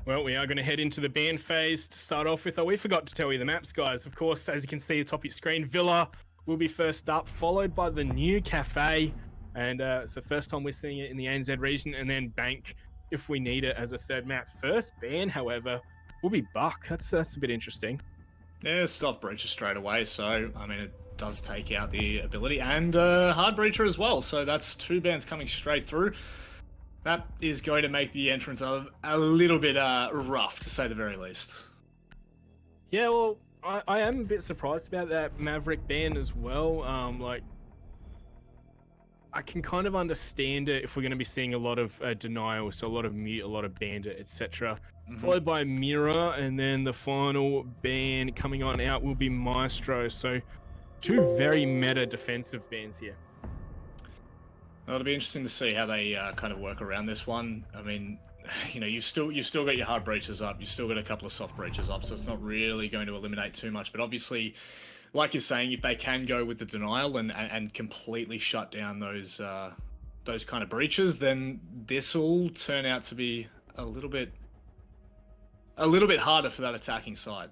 Well, we are going to head into the ban phase to start off with. Oh, we forgot to tell you the maps, guys. Of course, as you can see at the top of your screen, Villa will be first up, followed by the new Cafe. And it's the first time we're seeing it in the ANZ region, and then Bank if we need it as a third map. First ban, however, will be Buck. That's a bit interesting. Yeah, soft breacher straight away, so I mean it does take out the ability, and hard breacher as well. So that's two bans coming straight through. That is going to make the entrance a little bit rough, to say the very least. Yeah, well, I am a bit surprised about that Maverick ban as well. I can kind of understand it if we're going to be seeing a lot of denial, so a lot of mute, a lot of bandit, etc. Followed by Mirror, and then the final ban coming on out will be Maestro. So two very meta defensive bans here. Well, it'll be interesting to see how they kind of work around this one. I mean, you know, you've still got your hard breaches up, you've still got a couple of soft breaches up, so it's not really going to eliminate too much. But obviously, like you're saying, if they can go with the denial and completely shut down those kind of breaches, then this will turn out to be a little bit harder for that attacking side.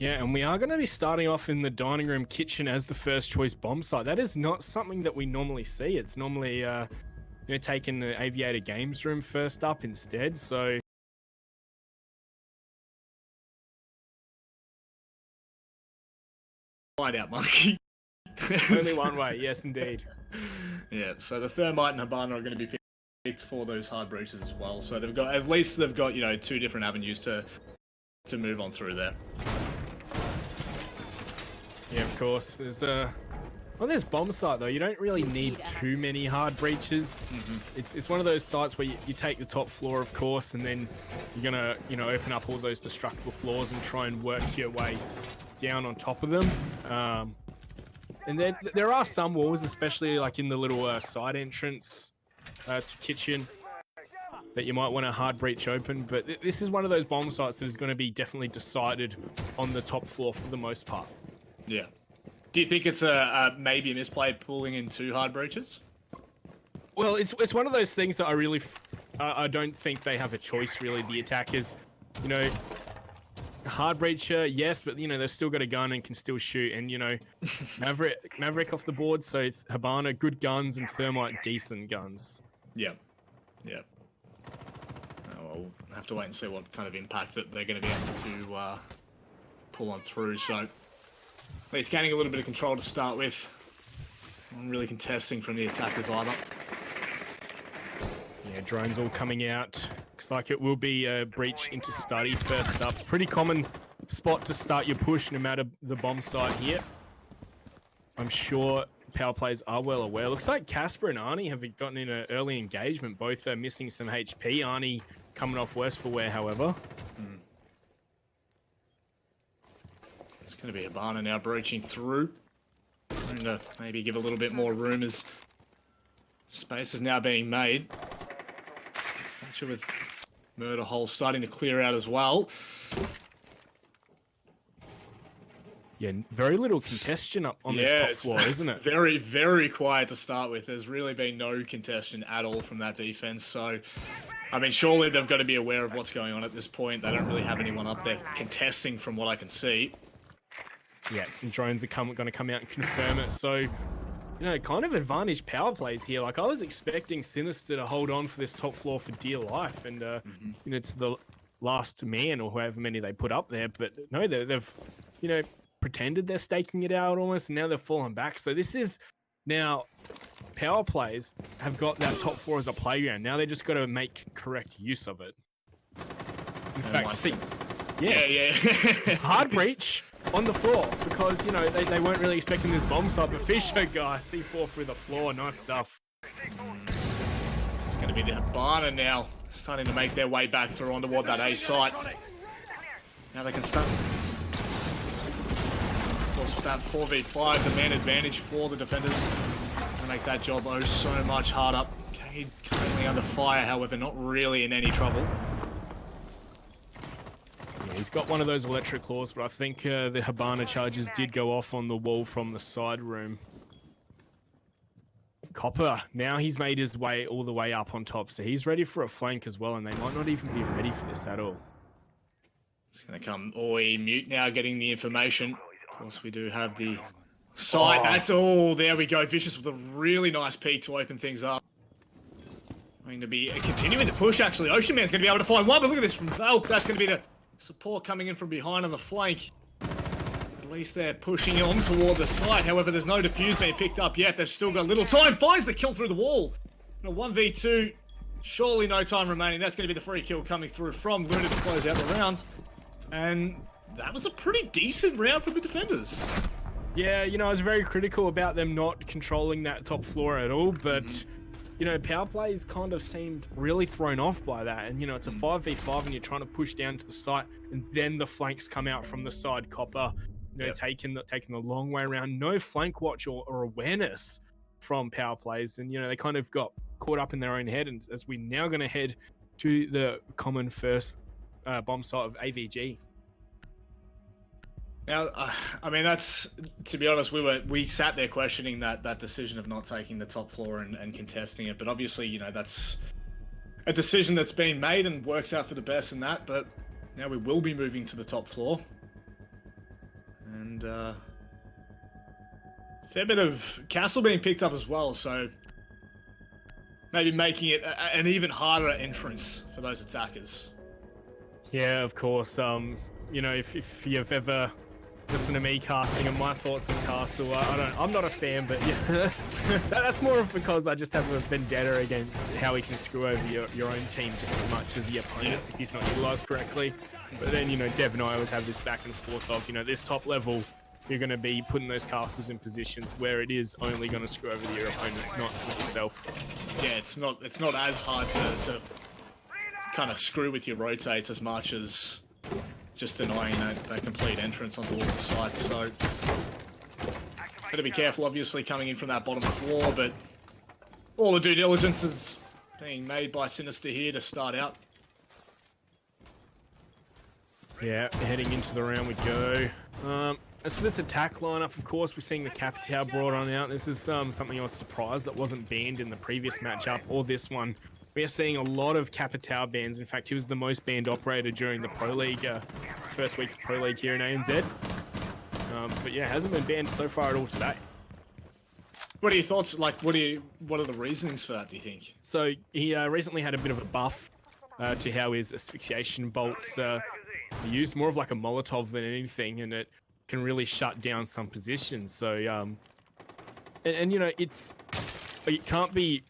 Yeah, and we are going to be starting off in the dining room kitchen as the first choice bomb site. That is not something that we normally see. It's normally taking the Aviator Games room first up instead. So Find out, monkey. only one way, yes indeed. Yeah, so the Thermite and Habana are going to be picked for those hard breaches as well. So they've got two different avenues to move on through there. Yeah, of course. There's bomb site though. You don't really need too many hard breaches. It's one of those sites where you take the top floor, of course, and then you're gonna open up all those destructible floors and try and work your way down on top of them. And then there are some walls, especially like in the little side entrance to kitchen, that you might want to hard breach open. But this is one of those bomb sites that is going to be definitely decided on the top floor for the most part. Yeah. Do you think it's maybe a misplay pulling in two hard breaches? Well, it's one of those things that I don't think they have a choice really. The attackers, hard breacher, yes, but they've still got a gun and can still shoot. And Maverick off the board, so Habana good guns and Thermite decent guns. Yeah. Yeah. Well, we'll have to wait and see what kind of impact that they're going to be able to pull on through. So at least gaining a little bit of control to start with. Not really contesting from the attackers either. Yeah, drones all coming out. Looks like it will be a breach into study first up. Pretty common spot to start your push no matter the bomb site here. I'm sure power players are well aware. Looks like Casper and Arnie have gotten in an early engagement. Both are missing some HP. Arnie coming off worse for wear, however. It's going to be Habana now breaching through. Trying to maybe give a little bit more room as space is now being made. Actually, with Murder Hole starting to clear out as well. Yeah, very little congestion up on this top floor, isn't it? Very, very quiet to start with. There's really been no congestion at all from that defense. So, I mean, surely they've got to be aware of what's going on at this point. They don't really have anyone up there contesting from what I can see. Yeah, and drones are going to come out and confirm it. So, kind of advantage power plays here. Like, I was expecting SiNister to hold on for this top floor for dear life and, to the last man or however many they put up there. But no, they've, pretended they're staking it out almost, and now they've fallen back. So this is now power plays have got that top floor as a playground. Now they just got to make correct use of it. In fact, see, yeah. Hard breach on the floor because, they weren't really expecting this bomb site. But Fisher guy, C4 through the floor. Nice stuff. It's going to be the Habana now starting to make their way back through onto what that A site. Now they can start. Of course, with that 4v5, the man advantage for the defenders to make that job so much harder. Cade currently under fire, however, not really in any trouble. He's got one of those electric claws, but I think the Habana charges did go off on the wall from the side room. Copper, now he's made his way all the way up on top, so he's ready for a flank as well, and they might not even be ready for this at all. It's going to come Oi, Mute now getting the information. Of course, we do have the site. That's all. There we go. Vicious with a really nice peek to open things up. Going to be continuing to push, actually. Ocean Man's going to be able to find one, but look at this from Valk. That's going to be the support coming in from behind on the flank. At least they're pushing on toward the site. However, there's no defuse being picked up yet. They've still got a little time. Finds the kill through the wall. And a 1v2. Surely no time remaining. That's going to be the free kill coming through from Luna to close out the round. And that was a pretty decent round for the defenders. Yeah, you know, I was very critical about them not controlling that top floor at all, but, you know, power plays kind of seemed really thrown off by that. And, you know, it's a 5v5 and you're trying to push down to the site, and then the flanks come out from the side. Copper, you know, taking the long way around. No flank watch or awareness from power plays, and, you know, they kind of got caught up in their own head. And as we're now going to head to the common first bomb site of AVG. Now, I mean, that's, to be honest, we sat there questioning that decision of not taking the top floor and contesting it. But obviously, you know, that's a decision that's been made and works out for the best in that. But now we will be moving to the top floor. And fair bit of castle being picked up as well. So maybe making it an even harder entrance for those attackers. Yeah, of course. You know, if you've ever listened to me casting and my thoughts on Castle, I'm not a fan, but yeah, that's more of because I just have a vendetta against how he can screw over your own team just as much as the opponents if he's not utilized correctly. But then, you know, Dev and I always have this back and forth of, you know, this top level, you're going to be putting those castles in positions where it is only going to screw over your opponents, not yourself. Yeah, it's not as hard to kind of screw with your rotates as much as just denying that complete entrance onto all the sites. So better be careful, obviously, coming in from that bottom floor, but all the due diligence is being made by SiNister here to start out. Yeah, heading into the round we go. As for this attack lineup, of course, we're seeing the Capitao brought on out. This is something I was surprised that wasn't banned in the previous matchup or this one. We are seeing a lot of Capitao bans. In fact, he was the most banned operator during the Pro League, first week of Pro League here in ANZ. But yeah, hasn't been banned so far at all today. What are your thoughts? Like, what are the reasonings for that, do you think? So he recently had a bit of a buff to how his asphyxiation bolts are used, more of like a Molotov than anything, and it can really shut down some positions. So, and you know, it can't be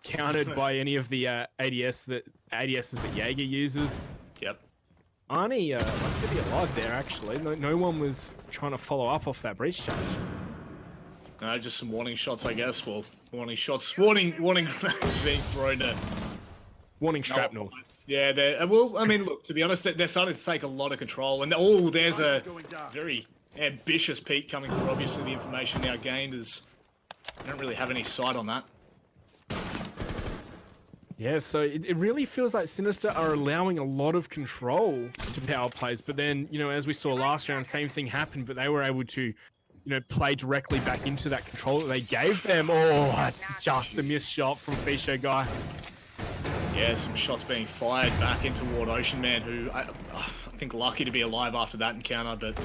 countered by any of the ADSs that Jaeger uses. Yep. Arnie like to be alive there, actually. No one was trying to follow up off that breach charge. No, just some warning shots, I guess. Well, warning shots, warning grenades being thrown at. Warning shrapnel. Yeah, well, I mean, look, to be honest, they're starting to take a lot of control. And, there's a very ambitious peak coming through. Obviously, the information now gained is... I don't really have any sight on that. Yeah, so it really feels like SiNister are allowing a lot of control to power plays. But then, you know, as we saw last round, same thing happened. But they were able to, you know, play directly back into that control that they gave them. Oh, that's just a missed shot from Fisher Guy. Yeah, some shots being fired back in toward Ocean Man, who I think lucky to be alive after that encounter, but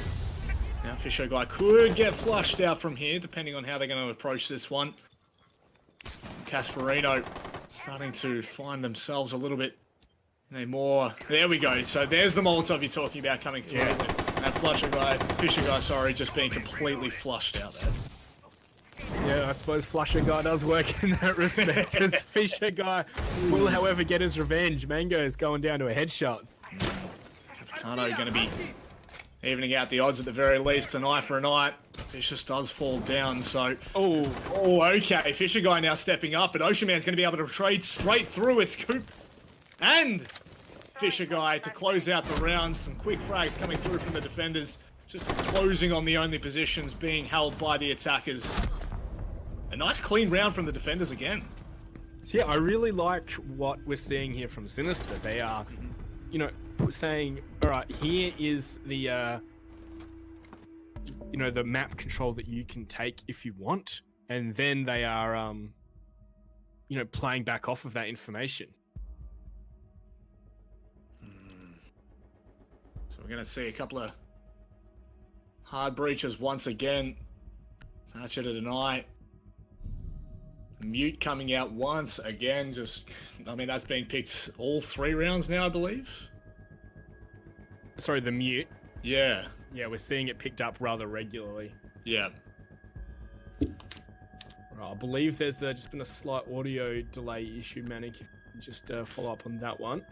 now Fisher Guy could get flushed out from here, depending on how they're going to approach this one. Casperino starting to find themselves a little bit in a more... There we go. So there's the Molotov you're talking about coming through. Yeah. That Fisher Guy, sorry, just being completely flushed out there. Yeah, I suppose Flusher Guy does work in that respect, as Fisher Guy will, however, get his revenge. Mango is going down to a headshot. Capitano going to be evening out the odds at the very least. An eye for an eye. Vicious does fall down, so... Oh, okay. Fisher Guy now stepping up, but Ocean Man's going to be able to trade straight through its Coop. And Fisher Guy to close out the round. Some quick frags coming through from the defenders. Just closing on the only positions being held by the attackers. A nice clean round from the defenders again. So yeah, I really like what we're seeing here from SiNister. They are, you know, saying, all right, here is the, you know, the map control that you can take if you want. And then they are, you know, playing back off of that information. So we're going to see a couple of hard breaches once again. Thatcher to deny. Mute coming out once again. Just, I mean, that's been picked all 3 rounds now, I believe. Sorry, the mute. Yeah. Yeah, we're seeing it picked up rather regularly. Yeah. Right, I believe there's just been a slight audio delay issue, Manic. If you just follow up on that one.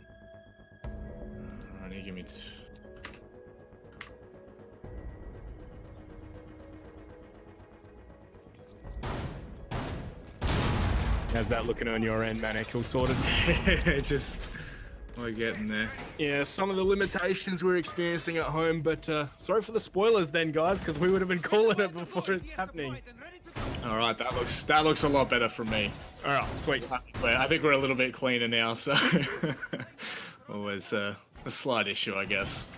Alright, give me... How's that looking on your end, Manic? All sorted? Just... We're getting there. Yeah, some of the limitations we're experiencing at home, but sorry for the spoilers then, guys, because we would have been calling it before it's happening. All right, that looks a lot better from me. All right, sweet. I think we're a little bit cleaner now, so always a slight issue, I guess.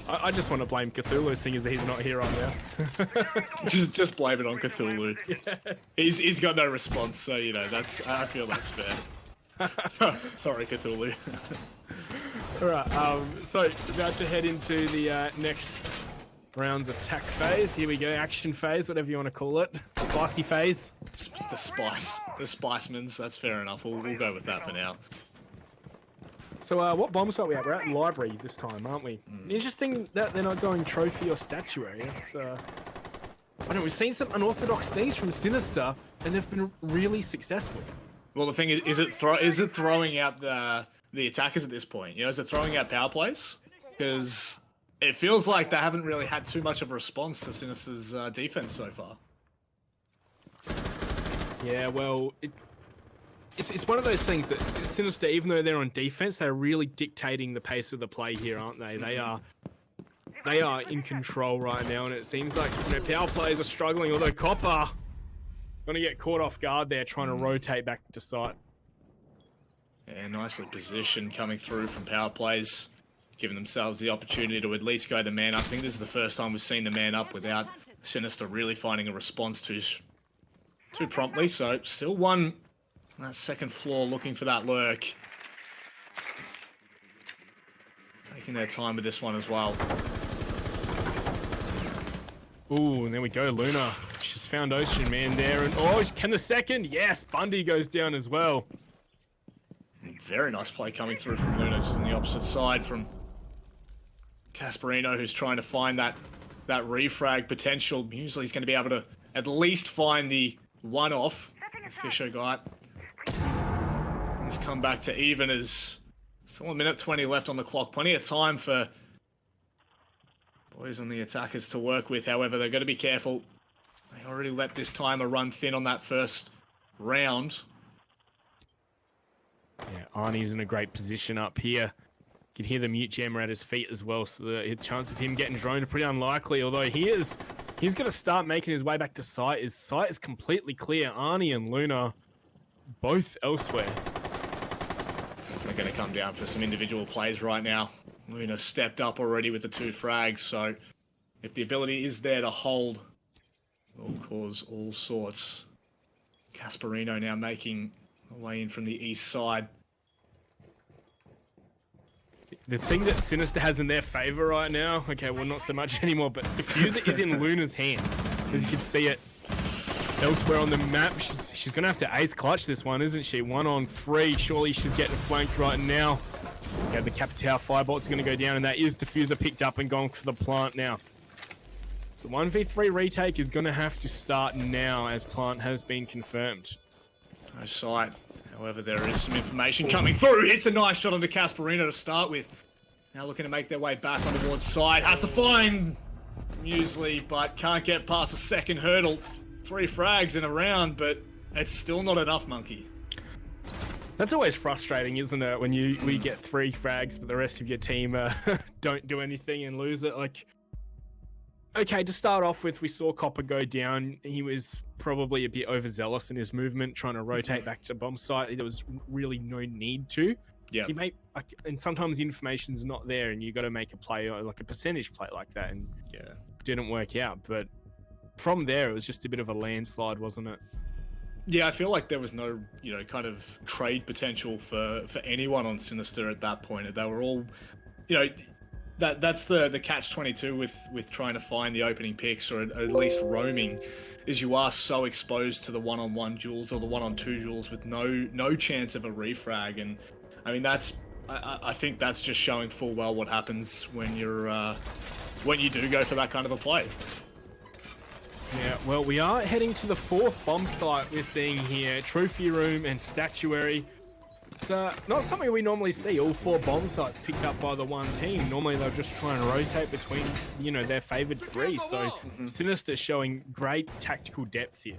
I just want to blame Cthulhu, seeing as he's not here right now. just blame it on Cthulhu. Yeah. He's got no response, so you know I feel that's fair. Sorry, Cthulhu. Alright, so about to head into the next round's attack phase. Here we go, action phase, whatever you want to call it. Spicy phase. The Spicemans, that's fair enough. We'll go with that for now. So what bomb site we at? We're at library this time, aren't we? Interesting that they're not going trophy or statuary. It's I don't know, we've seen some unorthodox things from SiNister, and they've been really successful. Well, the thing is it throwing out the attackers at this point? You know, is it throwing out power plays? Because it feels like they haven't really had too much of a response to SiNister's defense so far. Yeah, well, it's one of those things that SiNister, even though they're on defense, they're really dictating the pace of the play here, aren't they? They are in control right now, and it seems like, you know, power plays are struggling. Although Copper gonna get caught off guard there, trying to rotate back to site. Yeah, nicely positioned coming through from power plays, giving themselves the opportunity to at least go the man up. I think this is the first time we've seen the man up without SiNister really finding a response too promptly. So still one on that second floor looking for that lurk. Taking their time with this one as well. Ooh, and there we go, Luna. She's found Ocean Man there, and oh, can the second? Yes, Bundy goes down as well. Very nice play coming through from Luna, just on the opposite side from Casperino, who's trying to find that refrag potential. Usually he's going to be able to at least find the one-off. Fisher guy. He's come back to even as still a minute 20 left on the clock. Plenty of time for boys on the attackers to work with. However, they've got to be careful. They already let this timer run thin on that first round. Yeah, Arnie's in a great position up here. You can hear the mute jammer at his feet as well, so the chance of him getting droned are pretty unlikely, although he's going to start making his way back to site. His site is completely clear. Arnie and Luna both elsewhere. They're going to come down for some individual plays right now. Luna stepped up already with the 2 frags, so if the ability is there to hold, will cause all sorts. Casperino now making a way in from the east side. The thing that SiNister has in their favor right now, okay, well, not so much anymore, but Diffuser is in Luna's hands, as you can see it elsewhere on the map. She's going to have to ace clutch this one, isn't she? 1 on 3. Surely she's getting flanked right now. Yeah, the Capitao Firebolt's going to go down, and that is Diffuser picked up and going for the plant now. So 1v3 retake is going to have to start now, as plant has been confirmed. No sight. However, there is some information coming through. Hits a nice shot onto Casperino to start with. Now looking to make their way back on towards side. Has to find Muesli, but can't get past the second hurdle. 3 frags in a round, but it's still not enough, Monkey. That's always frustrating, isn't it? When we get 3 frags, but the rest of your team don't do anything and lose it. Like, okay, to start off with, we saw Copper go down. He was probably a bit overzealous in his movement, trying to rotate back to bomb site. There was really no need to. Yeah. And sometimes the information's not there, and you got to make a play, like a percentage play like that, and yeah, didn't work out. But from there, it was just a bit of a landslide, wasn't it? Yeah, I feel like there was no, kind of trade potential for anyone on SiNister at that point. They were all, that's the catch-22 with trying to find the opening picks, or at least roaming, is you are so exposed to the one-on-one duels or the one-on-two duels with no chance of a refrag. And I mean, I think that's just showing full well what happens when you do go for that kind of a play. Yeah, well, we are heading to the 4th bomb site we're seeing here. Trophy room and statuary. It's not something we normally see, all 4 bomb sites picked up by the one team. Normally they'll just try and rotate between, their favoured 3. So SiNister showing great tactical depth here.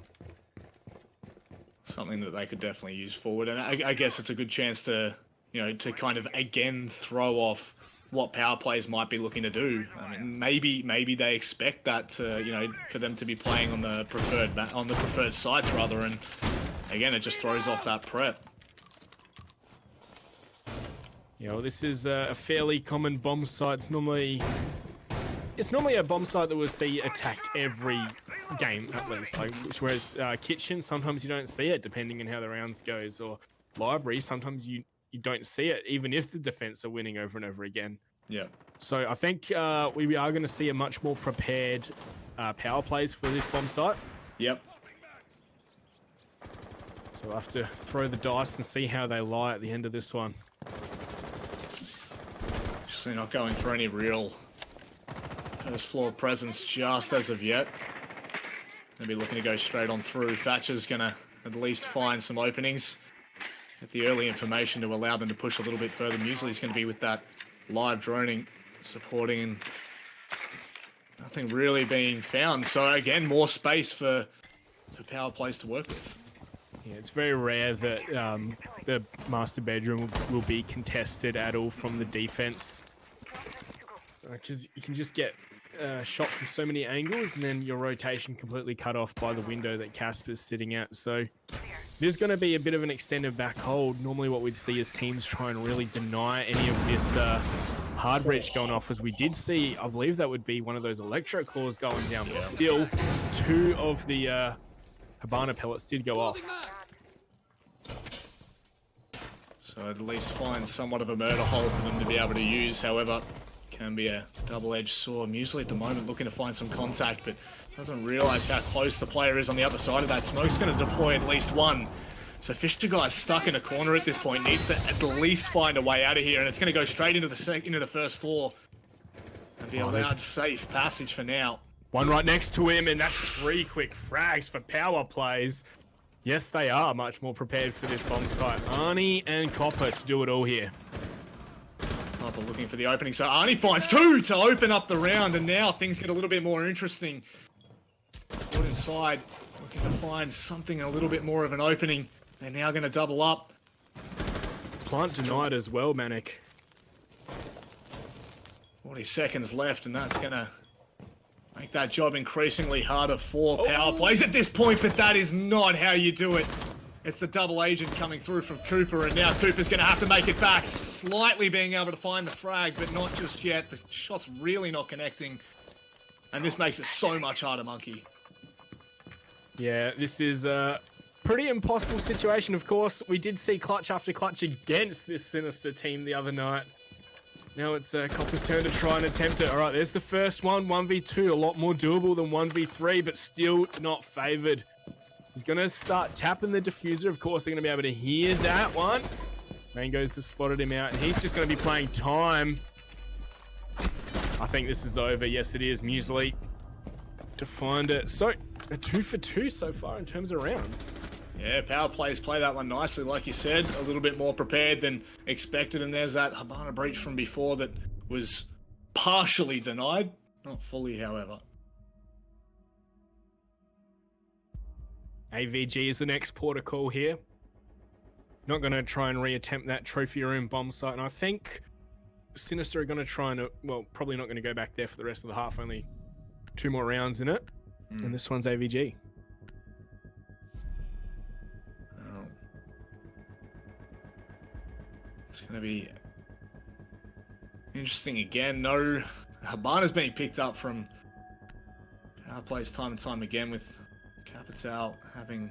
Something that they could definitely use forward. And I guess it's a good chance to, to kind of again throw off what power plays might be looking to do. I mean, maybe they expect that to, for them to be playing on the preferred sites rather, and again, it just throws off that prep. Yeah, well, this is a fairly common bomb site. It's normally a bomb site that we'll see attacked every game at least. Like, whereas kitchen, sometimes you don't see it depending on how the rounds goes, or library, sometimes you don't see it, even if the defense are winning over and over again. Yeah. So I think we are going to see a much more prepared power plays for this bomb site. Yep. So we'll have to throw the dice and see how they lie at the end of this one. Just not going for any real first floor presence just as of yet. Gonna be looking to go straight on through. Thatcher's gonna at least find some openings. Get the early information to allow them to push a little bit further. Muesli's going to be with that live droning, supporting, and nothing really being found. So again, more space for power plays to work with. Yeah, it's very rare that the master bedroom will be contested at all from the defense, because you can just get shot from so many angles, and then your rotation completely cut off by the window that Casper's sitting at. So there's going to be a bit of an extended back hold. Normally what we'd see is teams try and really deny any of this hard breach going off, as we did see, I believe that would be one of those electro claws going down, but still 2 of the Habana pellets did go off. So at least find somewhat of a murder hole for them to be able to use. However, can be a double-edged sword. Muesli at the moment looking to find some contact, but doesn't realise how close the player is on the other side of that. Smoke's going to deploy at least one. So Fisher guy's stuck in a corner at this point. Needs to at least find a way out of here, and it's going to go straight into the first floor and be allowed safe passage for now. One right next to him, and that's 3 quick frags for power plays. Yes, they are much more prepared for this bomb site. Arnie and Copper to do it all here. Copper looking for the opening, so Arnie finds 2 to open up the round, and now things get a little bit more interesting. Put inside, looking to find something a little bit more of an opening. They're now going to double up. Plant denied as well, Manic. 40 seconds left, and that's going to make that job increasingly harder for power plays at this point, but that is not how you do it. It's the double agent coming through from Cooper, and now Cooper's going to have to make it back, slightly being able to find the frag, but not just yet. The shot's really not connecting, and this makes it so much harder, Monkey. Yeah, this is a pretty impossible situation, of course. We did see clutch after clutch against this SiNister team the other night. Now it's Copper's turn to try and attempt it. All right, there's the first one, 1v2, a lot more doable than 1v3, but still not favoured. He's going to start tapping the diffuser. Of course, they're going to be able to hear that one. Mango's has spotted him out, and he's just going to be playing time. I think this is over. Yes, it is. Muesli to find it. So, a 2 for 2 so far in terms of rounds. Yeah, power plays play that one nicely. Like you said, a little bit more prepared than expected. And there's that Habana breach from before that was partially denied. Not fully, however. AVG is the next protocol here. Not going to try and reattempt that trophy room bomb site. And I think SiNister are going to try and, well, probably not going to go back there for the rest of the half. Only 2 more rounds in it. And this one's AVG. Oh. It's going to be interesting again. No, Habana's being picked up from power plays time and time again, with Capital having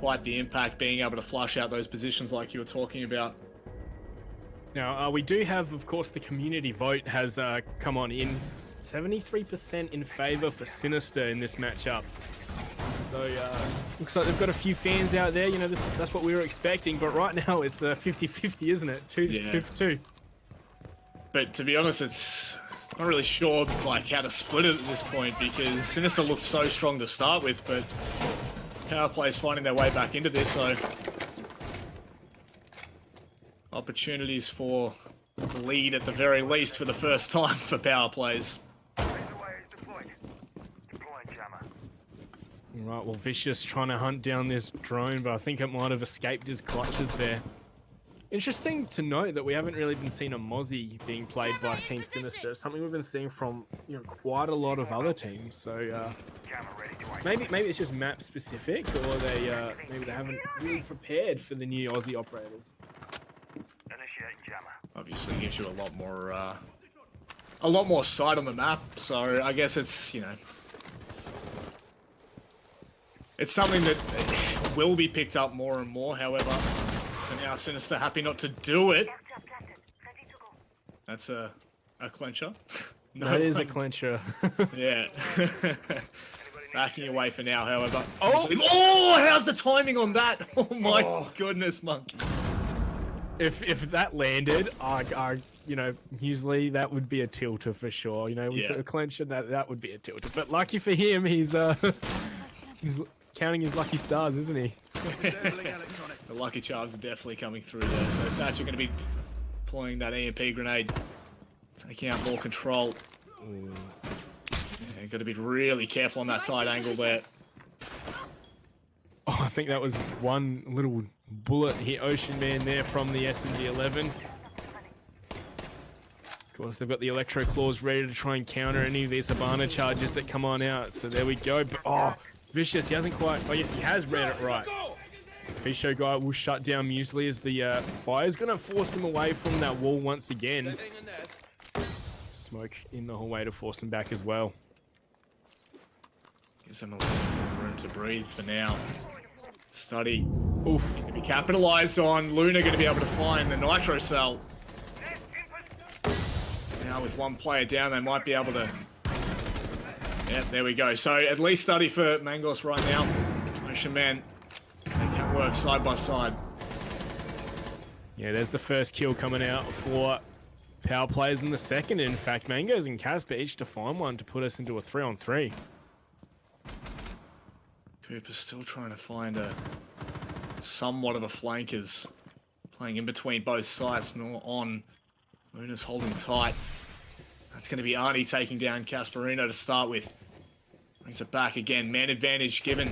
quite the impact being able to flush out those positions like you were talking about. Now, we do have, of course, the community vote has come on in. 73% in favor for SiNister in this matchup. So, looks like they've got a few fans out there. You know, that's what we were expecting. But right now, it's 50-50, isn't it? 2-2. But to be honest, it's not really sure like how to split it at this point because SiNister looked so strong to start with, but power play's finding their way back into this, so opportunities for the lead at the very least for the first time for power plays. Right, well, Vicious trying to hunt down this drone, but I think it might have escaped his clutches there. Interesting to note that we haven't really been seeing a Mozzie being played by Team SiNister. Something we've been seeing from quite a lot of other teams. So maybe it's just map specific, or maybe they haven't really prepared for the new Aussie operators. Obviously, gives you a lot more sight on the map. So I guess it's it's something that will be picked up more and more. However, for now, SiNister happy not to do it. That's a clincher. No, that is a clincher. Yeah. Backing away for now, however. Oh, how's the timing on that? Oh my goodness, Monkey. If that landed, usually that would be a tilter for sure. You know, with a clincher, that would be a tilter. But lucky for him, he's counting his lucky stars, isn't he? The lucky charms are definitely coming through there. So Thatcher going to be deploying that EMP grenade, taking out more control. Yeah, got to be really careful on that tight angle there. Oh, I think that was one little bullet hit Ocean Man there from the SMG-11. Of course, they've got the Electro Claws ready to try and counter any of these Habana charges that come on out. So there we go. But, Vicious, he hasn't quite... Oh, yes, he has read it right. Visho guy will shut down Muesli as the fire's going to force him away from that wall once again. Smoke in the hallway to force him back as well. Gives him a little more room to breathe for now. Study. Oof. To be capitalized on. Luna going to be able to find the Nitro Cell. Now with one player down, they might be able to... Yeah, there we go. So at least Study for Mangos right now. Ocean Man, they can work side by side. Yeah, there's the first kill coming out for power players in the second. In fact, Mangos and Casper each to find one to put us into a 3-on-3. Cooper's still trying to find somewhat of a flankers. Playing in between both sides, nor on. Luna's holding tight. That's going to be Arnie taking down Casperino to start with. Brings it back again. Man advantage given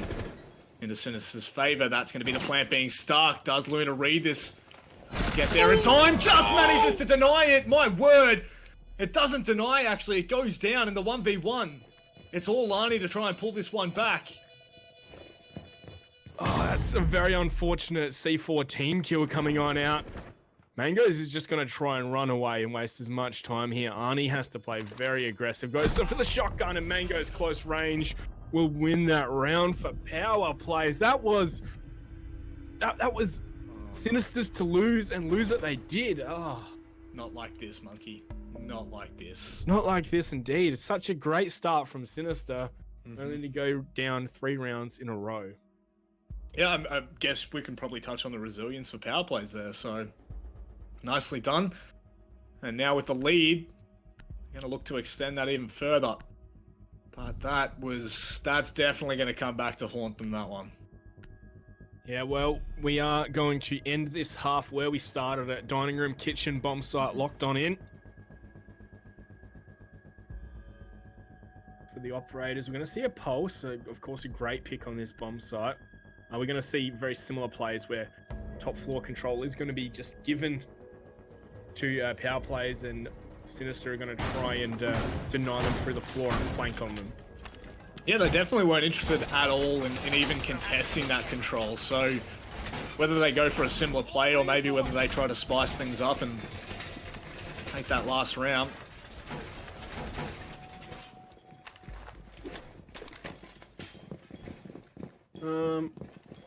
into SiNister's favor. That's going to be the plant being stuck. Does Luna read this? Get there in time. Just manages to deny it. My word. It doesn't deny, actually. It goes down in the 1v1. It's all Arnie to try and pull this one back. Oh, that's a very unfortunate C4 team kill coming on out. Mangos is just going to try and run away and waste as much time here. Arnie has to play very aggressive. Goes for the shotgun, and Mango's close range will win that round for power plays. That was SiNister's to lose, and lose it they did. Oh. Not like this, Monkey. Not like this. Not like this, indeed. It's such a great start from SiNister, only to go down 3 rounds in a row. Yeah, I guess we can probably touch on the resilience for power plays there, so nicely done. And now with the lead, going to look to extend that even further. But that's definitely going to come back to haunt them, that one. Yeah, well, we are going to end this half where we started at dining room, kitchen, bomb site, locked on in. For the operators, we're going to see a pulse. Of course, a great pick on this bomb site. We're going to see very similar plays where top floor control is going to be just given to power plays, and SiNister are going to try and deny them through the floor and flank on them. Yeah, they definitely weren't interested at all in even contesting that control. So whether they go for a similar play or maybe whether they try to spice things up and take that last round.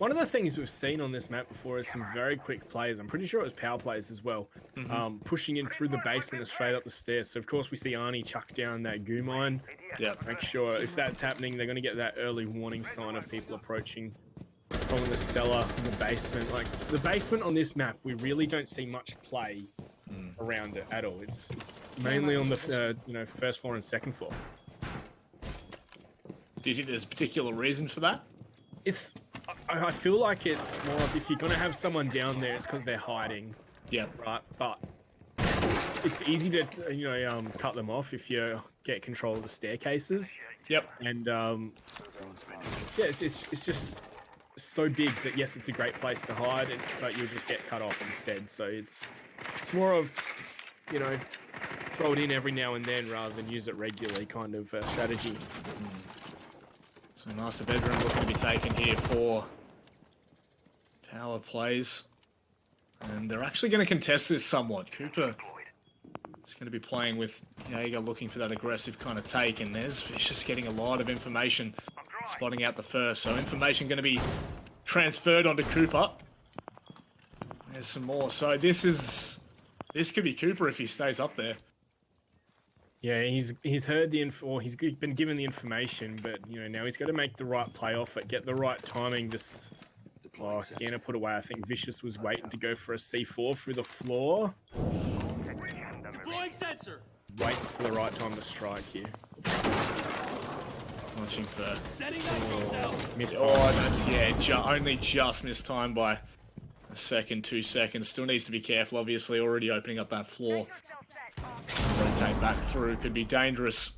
One of the things we've seen on this map before is some very quick players. I'm pretty sure it was power plays as well, pushing in through the basement and straight up the stairs. So of course we see Arnie chuck down that goo mine. Yeah. Make sure if that's happening, they're going to get that early warning sign of people approaching from the cellar and the basement. Like the basement on this map, we really don't see much play around it at all. It's mainly on the first floor and second floor. Do you think there's a particular reason for that? I feel like it's more of if you're gonna have someone down there, it's because they're hiding. Yeah. Right. But it's easy to cut them off if you get control of the staircases. Yep. And yeah, it's just so big that yes, it's a great place to hide, but you'll just get cut off instead. So it's more of throw it in every now and then rather than use it regularly kind of strategy. So master bedroom looking to be taken here for power plays. And they're actually going to contest this somewhat. Cooper is going to be playing with Jaeger looking for that aggressive kind of take. And there's Vicious getting a lot of information, spotting out the first. So information going to be transferred onto Cooper. There's some more. So this could be Cooper if he stays up there. Yeah, he's heard the info, or he's been given the information, but now he's got to make the right play off it, get the right timing. Scanner put away. I think Vicious was waiting to go for a C4 through the floor. Deploying sensor. Waiting for the right time to strike here. Watching for missed time. That's only just missed time by a second, 2 seconds. Still needs to be careful. Obviously, already opening up that floor. Rotate back through could be dangerous.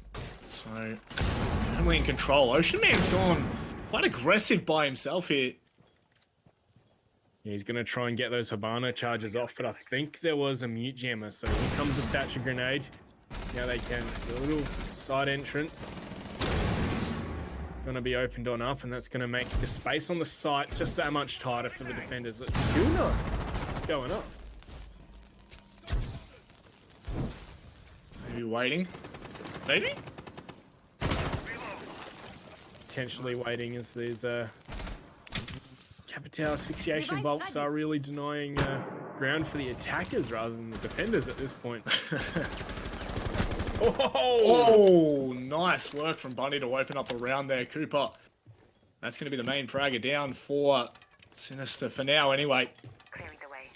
So firmly in control. Ocean Man's gone quite aggressive by himself here. Yeah, he's going to try and get those Habana charges off, but I think there was a mute jammer, so here comes a Thatcher grenade. Now they can. So a little side entrance. Going to be opened on up, and that's going to make the space on the site just that much tighter for the defenders. But still not going up. Maybe waiting. Maybe? Potentially waiting as these Capital asphyxiation bolts are really denying ground for the attackers rather than the defenders at this point. Oh, nice work from Bunny to open up a round there, Cooper. That's going to be the main fragger down for SiNister for now anyway. Clearing the way.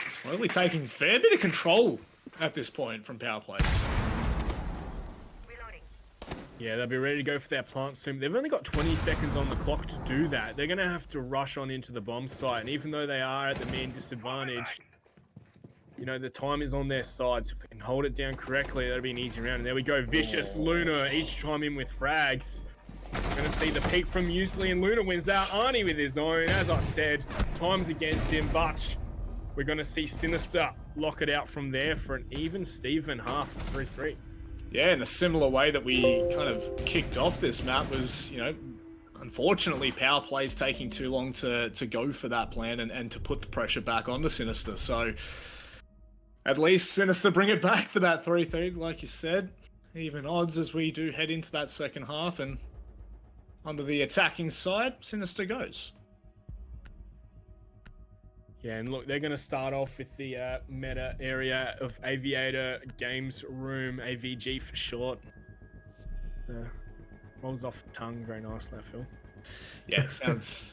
Slowly taking a fair bit of control at this point from power plays. Reloading. Yeah, they'll be ready to go for their plant soon. They've only got 20 seconds on the clock to do that. They're going to have to rush on into the bomb site. And even though they are at the main disadvantage, the time is on their side. So if they can hold it down correctly, that'll be an easy round. And there we go. Vicious, Luna, each time in with frags. We're going to see the peak from Muesli, and Luna wins out. Arnie with his own. As I said, time's against him, but we're going to see SiNister lock it out from there for an even Steven half 3-3. Yeah, in a similar way that we kind of kicked off this map was, unfortunately power plays taking too long to go for that plan and to put the pressure back onto SiNister. So at least SiNister bring it back for that 3-3, like you said. Even odds as we do head into that second half, and under the attacking side, SiNister goes. Yeah, and look, they're going to start off with the meta area of Aviator Games Room, AVG for short. Rolls off the tongue very nicely, I feel. Yeah, it sounds,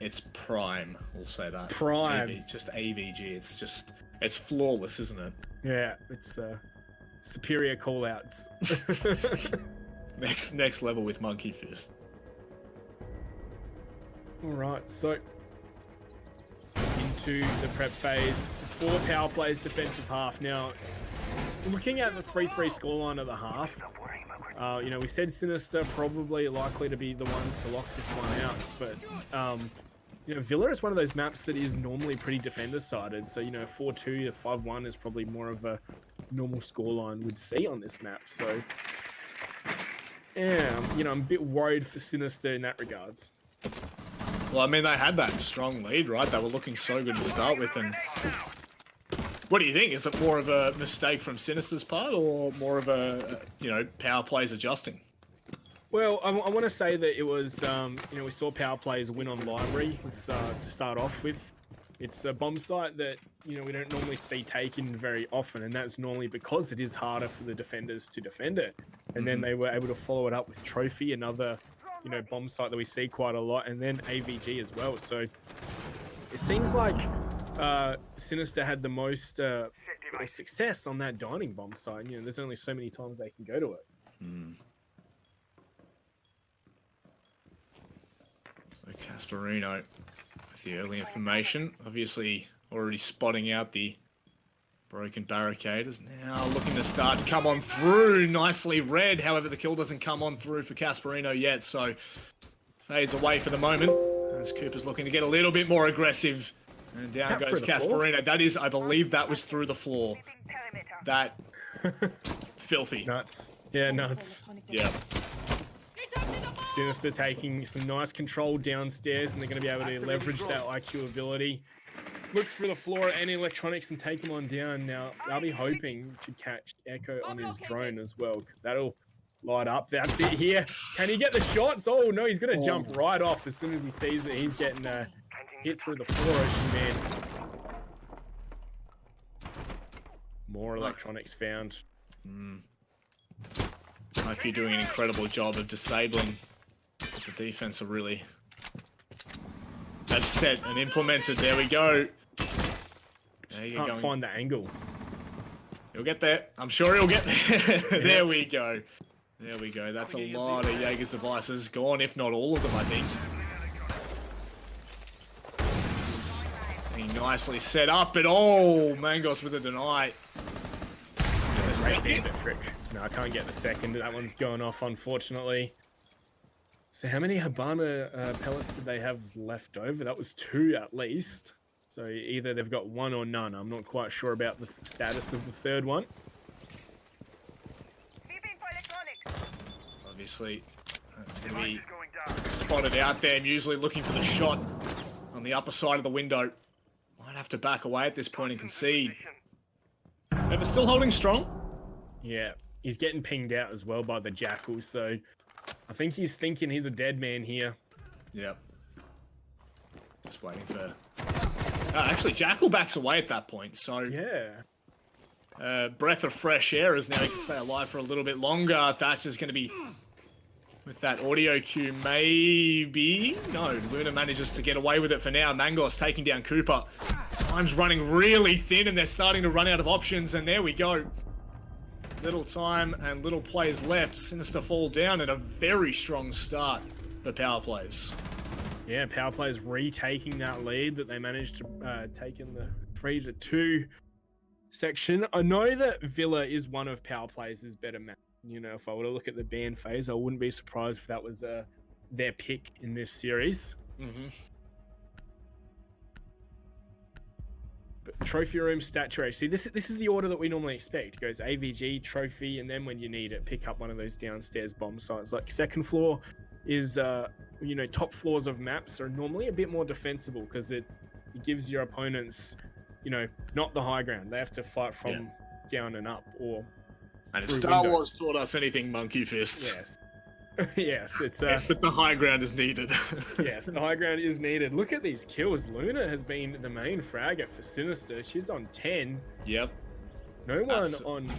it's prime, we'll say that. Prime. Just AVG, it's flawless, isn't it? Yeah, it's superior callouts. Next level with Monkey Fist. Alright, so into the prep phase for power plays defensive half. Now, looking at the 3-3 scoreline of the half, we said SiNister probably likely to be the ones to lock this one out, but Villa is one of those maps that is normally pretty defender-sided, so 4-2 to 5-1 is probably more of a normal scoreline we'd see on this map. So yeah, I'm a bit worried for SiNister in that regards. Well, I mean, they had that strong lead, right? They were looking so good to start with, and what do you think? Is it more of a mistake from SiNister's part, or more of a, power plays adjusting? Well, I want to say that it was, you know, we saw power plays win on library. Let's, to start off with. It's a bomb site that, you know, we don't normally see taken very often, and that's normally because it is harder for the defenders to defend it. And then they were able to follow it up with Trophy, another, you know, bomb site that we see quite a lot, and then AVG as well. So it seems like SiNister had the most success on that dining bomb site. You know, there's only so many times they can go to it. So Casperino with the early information, obviously already spotting out the broken barricade, is now looking to start to come on through. Nicely read, however the kill doesn't come on through for Casperino yet, so fades away for the moment as Cooper's looking to get a little bit more aggressive. And down goes Casperino. That is, I believe that was through the floor. That filthy. Nuts. Yeah, nuts. Yeah. SiNister taking some nice control downstairs, and they're going to be able to leverage that IQ ability. Look through the floor at any electronics and take him on down. Now, they'll be hoping to catch Echo on his drone as well, because that'll light up. That's it here. Can he get the shots? Oh, no, he's going to jump right off as soon as he sees that he's getting hit through the floor, Ocean Man. More electronics found. IQ doing an incredible job of disabling what the defense are really have set and implemented. There we go. Just can't find the angle. He'll get there. I'm sure he'll get there. There we go. There we go. That's a lot of Jaeger's devices gone, if not all of them, I think. This is being nicely set up, but oh, Mangos with a deny. Great bandit trick. No, I can't get the second. That one's going off, unfortunately. So how many Habana pellets did they have left over? That was 2 at least. So either they've got 1 or none. I'm not quite sure about the status of the third one. Obviously, that's going to be spotted out there. Muesli looking for the shot on the upper side of the window. Might have to back away at this point and concede. Ever still holding strong? Yeah, he's getting pinged out as well by the Jackal, so I think he's thinking he's a dead man here. Yep. Just waiting for... actually, Jackal backs away at that point, so... Yeah. Breath of fresh air as now he can stay alive for a little bit longer. Thatch is going to be... with that audio cue, maybe... No, Luna manages to get away with it for now. Mangos taking down Cooper. Time's running really thin and they're starting to run out of options, and there we go. Little time and little plays left. SiNister fall down and a very strong start for power plays. Yeah, power plays retaking that lead that they managed to take in the 3-2 section. I know that Villa is one of power plays' better maps. You know, if I were to look at the ban phase, I wouldn't be surprised if that was their pick in this series. But Trophy Room, Stat Tray. See, this is the order that we normally expect. It goes AVG, Trophy, and then when you need it, pick up one of those downstairs bomb sites. Like, second floor is, you know, top floors of maps are normally a bit more defensible because it gives your opponents, you know, not the high ground. They have to fight from down and up, or and if Star Wars taught us anything, Monkey Fist. Yes. Yes, it's but the high ground is needed. Yes, the high ground is needed. Look at these kills. Luna has been the main fragger for SiNister. She's on 10. Yep. No one on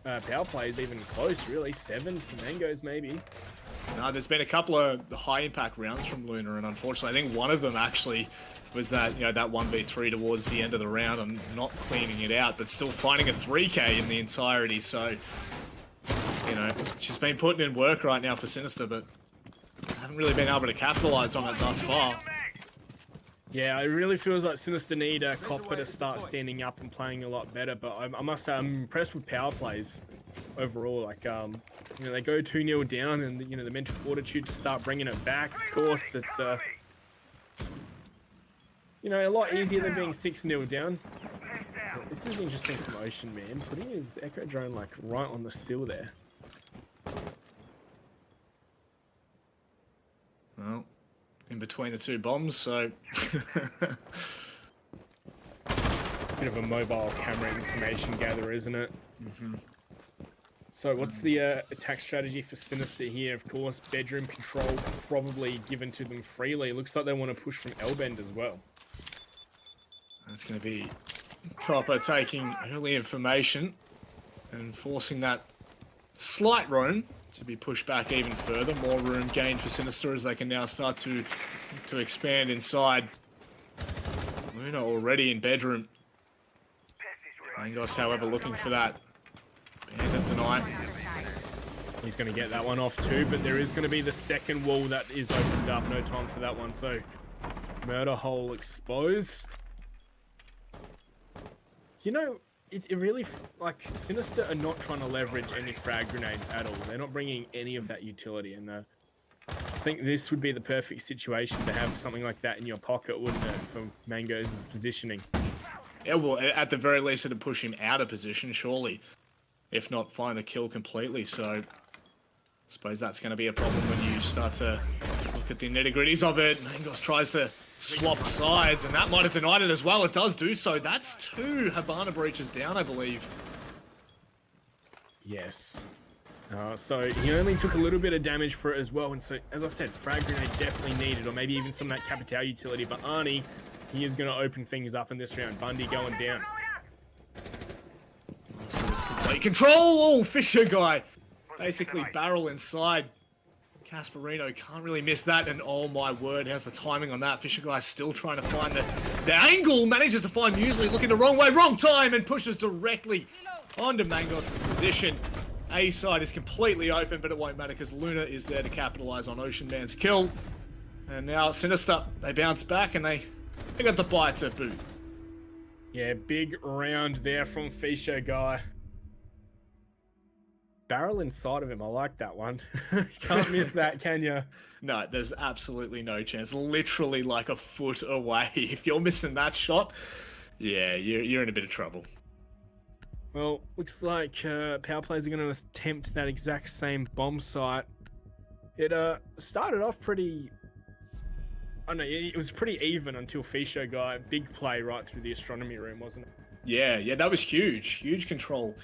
power play is even close, really. 7 for Mangos, maybe. No, there's been a couple of high impact rounds from Luna, and unfortunately, I think one of them actually was that, you know, that 1v3 towards the end of the round. I'm not cleaning it out, but still finding a 3k in the entirety. So, you know, she's been putting in work right now for SiNister, but haven't really been able to capitalize on it thus far. Yeah, it really feels like SiNister need Copper to start standing up and playing a lot better. But I must say, I'm impressed with power plays overall. Like, you know, they go 2-0 down, and you know, the mental fortitude to start bringing it back. Of course, it's you know, a lot easier than being 6-0 down. But this is interesting from Ocean Man, putting his Echo drone like right on the sill there. Well, in between the 2 bombs, so Bit of a mobile camera information gatherer, isn't it? So what's the attack strategy for SiNister here? Of course, bedroom control probably given to them freely. Looks like they want to push from L-bend as well. That's going to be Copper taking early information and forcing that slight roam to be pushed back even further. More room gained for SiNister as they can now start to expand inside. Luna already in bedroom. Mangos, however, looking for that bandit deny. He's going to get that one off too, but there is going to be the second wall that is opened up. No time for that one. So murder hole exposed. You know, it really, like, SiNister are not trying to leverage any frag grenades at all. They're not bringing any of that utility, and I think this would be the perfect situation to have something like that in your pocket, wouldn't it, for Mango's positioning? Yeah, well, at the very least, it'd push him out of position, surely. If not, find the kill completely. So, I suppose that's going to be a problem when you start to look at the nitty-gritties of it. Mangos tries to swap sides, and that might have denied it as well. It does do so. That's 2 Habana breaches down, I believe. Yes. So he only took a little bit of damage for it as well, and so, as I said, frag grenade definitely needed, or maybe even some of that Capital utility, but Arnie, he is going to open things up in this round. Bundy going down. So with complete control! Oh, Fisher guy! Basically barrel inside. Casperino can't really miss that, and oh my word, how's the timing on that? Fisher guy still trying to find the angle, manages to find Muesli looking the wrong way, wrong time, and pushes directly onto Mangos' position. A side is completely open, but it won't matter because Luna is there to capitalize on Ocean Man's kill. And now SiNister, they bounce back and they got the bite to boot. Yeah, big round there from Fisher guy. Barrel inside of him, I like that one. Can't miss that, can you? No, there's absolutely no chance. Literally like a foot away. If you're missing that shot, yeah, you're in a bit of trouble. Well, looks like power players are going to attempt that exact same bomb site. It started off pretty... I don't know, it was pretty even until Fisher guy, big play right through the astronomy room, wasn't it? Yeah, that was huge control.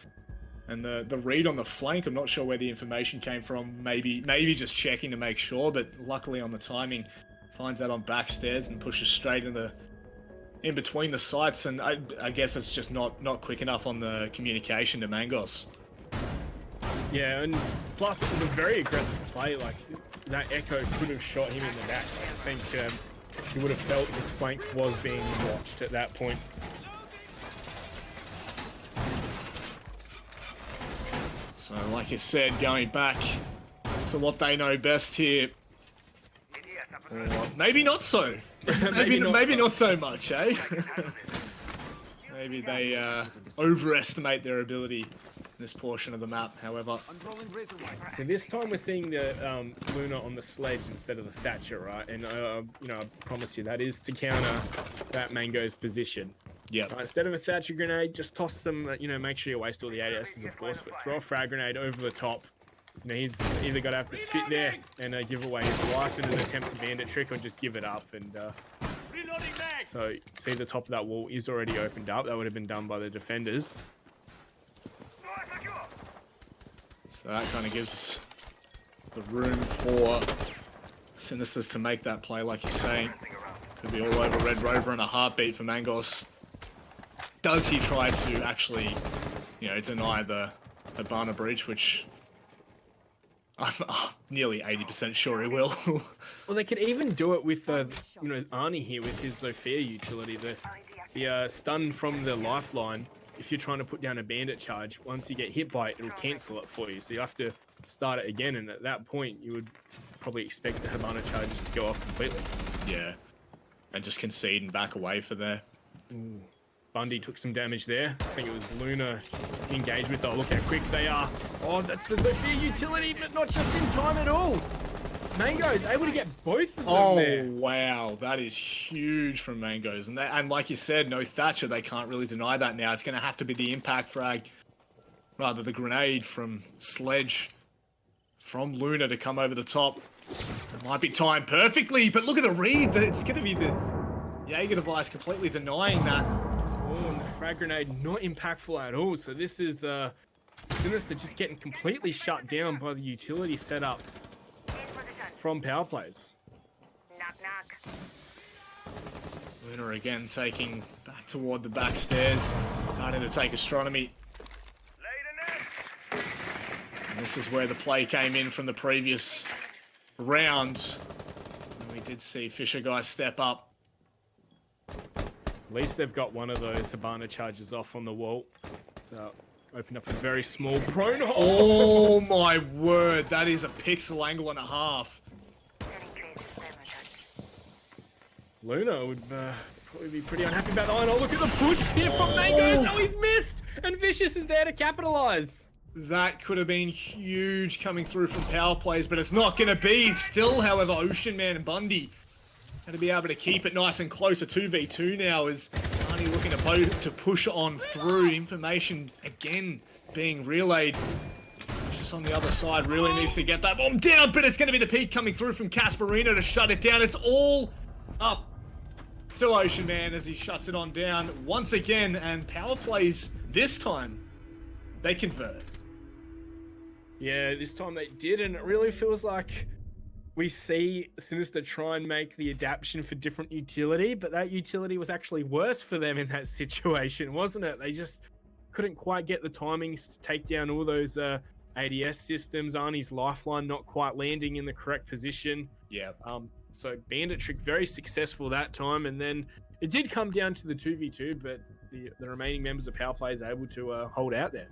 And the read on the flank, I'm not sure where the information came from. Maybe just checking to make sure, but luckily on the timing, finds that on backstairs and pushes straight in between the sites. And I guess it's just not quick enough on the communication to Mangos. Yeah, and plus it was a very aggressive play. Like that Echo could have shot him in the neck. Like, I think he would have felt his flank was being watched at that point. So, like you said, going back to what they know best here. Or maybe not so. maybe not so much, eh? Maybe they overestimate their ability in this portion of the map, however. So this time we're seeing the Luna on the sledge instead of the Thatcher, right? And, you know, I promise you that is to counter that Mango's position. Yeah. Instead of a Thatcher grenade, just toss some, you know, make sure you waste all the ADSs, of course, but throw a frag grenade over the top. You know, he's either got to have to sit there and give away his life in an attempt to bandit trick, or just give it up. And so, see the top of that wall is already opened up. That would have been done by the defenders. So that kind of gives us the room for SiNisters to make that play, like you're saying. Could be all over Red Rover in a heartbeat for Mangos. Does he try to actually, you know, deny the Habana breach, which I'm nearly 80% sure he will. Well, they could even do it with, you know, Arnie here with his Zofia utility. The stun from the lifeline, if you're trying to put down a bandit charge, once you get hit by it, it'll cancel it for you. So you have to start it again, and at that point, you would probably expect the Habana charges to go off completely. Yeah. And just concede and back away for there. Ooh. Bundy took some damage there. I think it was Luna engaged with. Oh, look how quick they are. Oh, that's the Zofia utility, but not just in time at all. Mango's able to get both of them there. Oh, wow. That is huge from Mango's. And like you said, no Thatcher. They can't really deny that now. It's going to have to be the impact frag, rather the grenade from Sledge, from Luna to come over the top. It might be timed perfectly, but look at the read. It's going to be the Jaeger device completely denying that. Oh, and the frag grenade not impactful at all. So this is SiNister just getting completely shut down by the utility setup from power plays. Knock, knock. Luna again taking back toward the back stairs, starting to take astronomy. And this is where the play came in from the previous round. And we did see Fisher guys step up. At least they've got one of those Hibana charges off on the wall. So open up a very small prone hole. Oh my word, that is a pixel angle and a half. Luna would probably be pretty unhappy about that. Oh, look at the push here from Mango. Oh, he's missed! And Vicious is there to capitalize. That could have been huge coming through from power plays, but it's not going to be. Still, however, Ocean Man and Bundy going to be able to keep it nice and close. A 2v2 now as Arnie looking to push on through. Information again being relayed. Just on the other side, really needs to get that bomb down, but it's going to be the peak coming through from Casperino to shut it down. It's all up to Ocean Man as he shuts it on down once again, and power plays this time, they convert. Yeah, this time they did, and it really feels like we see SiNister try and make the adaptation for different utility, but that utility was actually worse for them in that situation, wasn't it? They just couldn't quite get the timings to take down all those ADS systems. Arnie's lifeline not quite landing in the correct position. Yeah. So Bandit Trick very successful that time, and then it did come down to the 2v2, but the remaining members of Power Play is able to hold out there.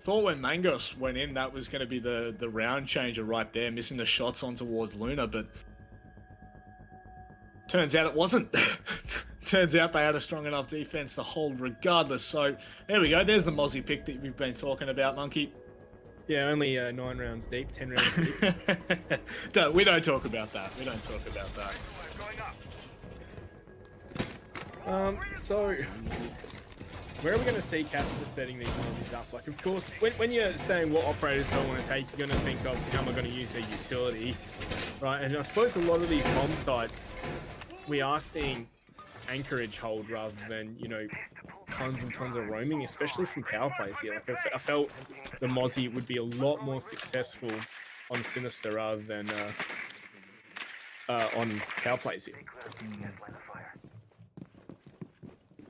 Thought when Mangos went in, that was going to be the round changer right there, missing the shots on towards Luna, but turns out it wasn't. Turns out they had a strong enough defense to hold regardless. So there we go. There's the Mozzie pick that we've been talking about, Monkey. Yeah, only 9 rounds deep, 10 rounds deep. We don't talk about that. We don't talk about that. So where are we going to see Casper setting these Mozzies up? Like, of course, when you're saying what operators don't want to take, you're going to think of how am I going to use their utility, right? And I suppose a lot of these bomb sites, we are seeing anchorage hold rather than, you know, tons and tons of roaming, especially from power plays here. Like, I felt the Mozzie would be a lot more successful on SiNister rather than on power plays here.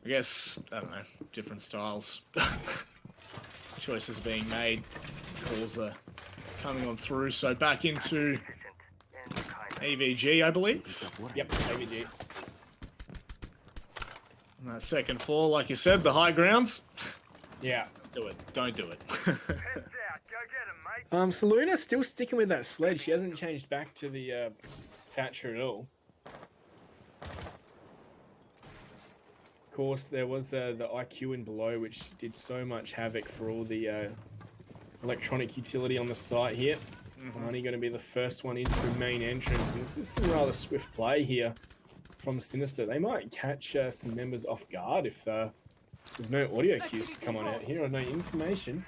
I guess, I don't know, different styles. Choices being made. Calls are coming on through. So back into AVG, I believe. Yep, AVG. On that second floor, like you said, the high grounds. Yeah. Do it. Don't do it. So Luna's still sticking with that sledge. She hasn't changed back to the Thatcher at all. Of course, there was the IQ in below, which did so much havoc for all the electronic utility on the site here. Only going to be the first one into the main entrance, and this is some rather swift play here from SiNister. They might catch some members off guard if there's no audio cues to come on out here or no information.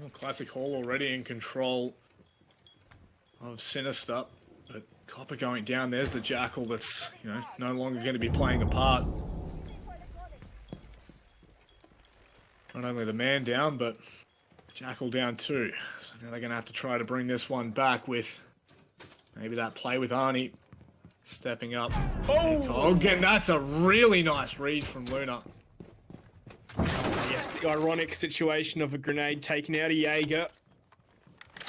Oh, Classic Hall already in control of SiNister, but Copper going down. There's the Jackal that's, you know, no longer going to be playing a part. Not only the man down, but Jackal down too. So now they're going to have to try to bring this one back with maybe that play with Arnie stepping up. Oh, again, that's a really nice read from Luna. Yes, the ironic situation of a grenade taken out of Jaeger.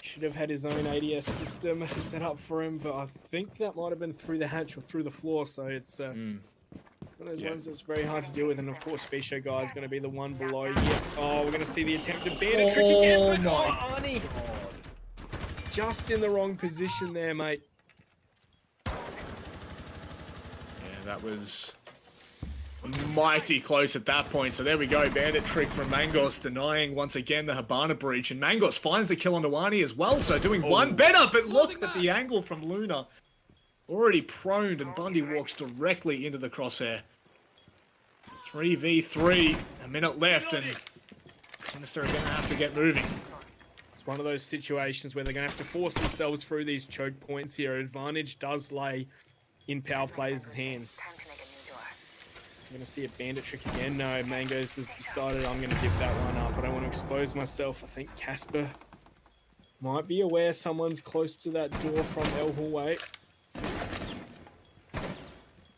Should have had his own ADS system set up for him, but I think that might have been through the hatch or through the floor, so it's one of those ones that's very hard to deal with, and of course Fisher guy is going to be the one below here. Oh, we're going to see the attempted bandit trick again, but Arnie! Just in the wrong position there, mate. Yeah, that was mighty close at that point. So there we go, bandit trick from Mangos, denying once again the Hibana breach, and Mangos finds the kill on Awani as well, so doing one better, but look at the angle from Luna. Already proned, and Bundy walks directly into the crosshair. 3v3, a minute left, and SiNister are going to have to get moving. It's one of those situations where they're going to have to force themselves through these choke points here. Advantage does lay in power players' hands. I'm going to see a bandit trick again. No, Mango's has decided I'm going to give that one up. I don't want to expose myself. I think Casper might be aware someone's close to that door from El Hallway.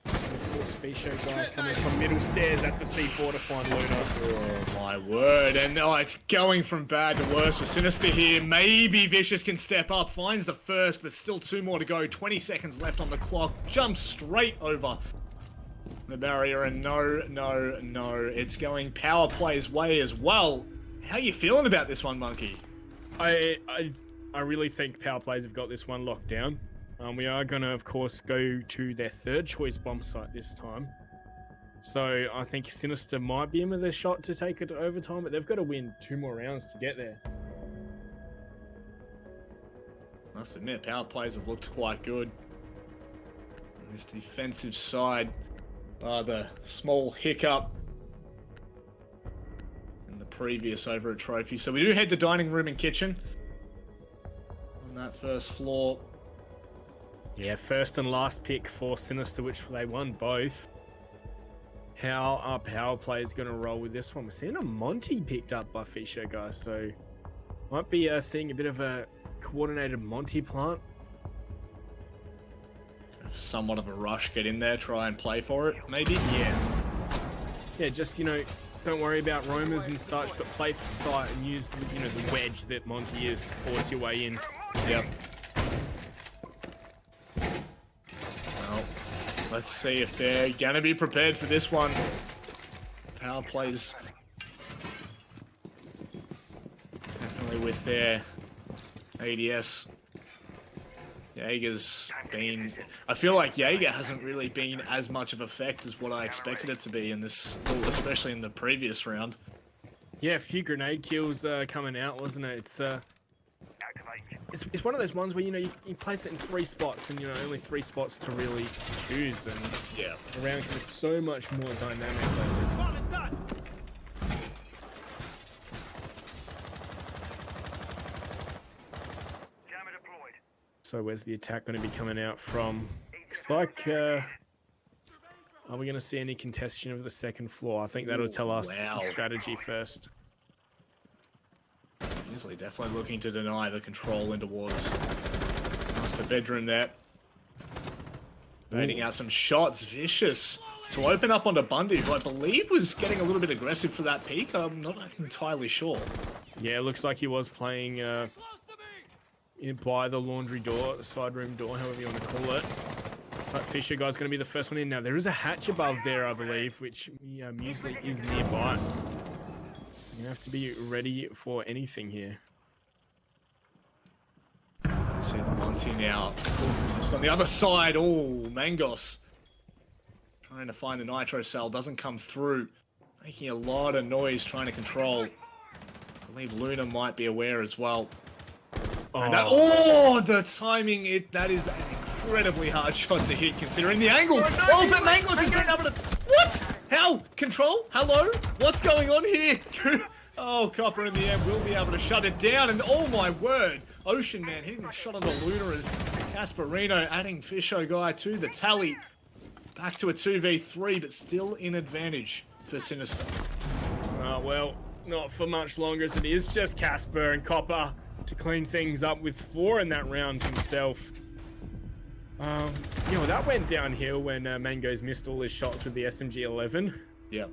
Of course, Fisho guy coming from middle stairs. That's a C4 to find Luna. Oh my word, and it's going from bad to worse for SiNister here. Maybe Vicious can step up, finds the first, but still 2 more to go. 20 seconds left on the clock, jumps straight over the barrier, and no, it's going power play's way as well. How you feeling about this one, Monkey? I really think power plays have got this one locked down. We are going to, of course, go to their 3rd choice bomb site this time. So I think SiNister might be in with a shot to take it to overtime, but they've got to win 2 more rounds to get there. Must admit, power plays have looked quite good. On this defensive side, the small hiccup in the previous over at Trophy. So we do head to dining room and kitchen on that 1st floor. Yeah, 1st and last pick for SiNister, which they won both. How are power players going to roll with this one? We're seeing a Monty picked up by Fisho, guys, so might be seeing a bit of a coordinated Monty plant. Somewhat of a rush, get in there, try and play for it, maybe? Yeah, just, you know, don't worry about roamers and such, but play for sight and use, you know, the wedge that Monty is to force your way in. Yep. Well, let's see if they're gonna be prepared for this one. Power plays definitely with their ADS. Jaeger's been... I feel like Jaeger hasn't really been as much of effect as what I expected it to be in this, especially in the previous round. Yeah, a few grenade kills coming out, wasn't it? It's one of those ones where, you know, you place it in 3 spots and, you know, only 3 spots to really choose, and yeah, the round can be so much more dynamic. So where's the attack going to be coming out from? Looks like, are we going to see any contestation of the 2nd floor? I think that'll tell us the strategy first. Usually definitely looking to deny the control in towards master bedroom there. Baiting out some shots, Vicious to open up onto Bundy, who I believe was getting a little bit aggressive for that peak. I'm not entirely sure. Yeah, it looks like he was playing by the laundry door, the side room door, however you want to call it. Looks like Fisher guy's going to be the first one in. Now, there is a hatch above there, I believe, which Muesli is nearby. So you have to be ready for anything here. See the Monty now. Just on the other side, Mangos trying to find the nitro cell, doesn't come through. Making a lot of noise trying to control. I believe Luna might be aware as well. And that, the timing, that is an incredibly hard shot to hit considering the angle. But Mangos has been able to... What? How? Control? Hello? What's going on here? Copper in the end will be able to shut it down. And oh my word, Ocean Man hitting the shot onto Luna as Casperino adding Fisho guy to the tally. Back to a 2v3, but still in advantage for SiNister. Well, not for much longer as it is just Casper and Copper to clean things up with 4 in that round himself. You know, that went downhill when Mango's missed all his shots with the SMG-11. Yeah.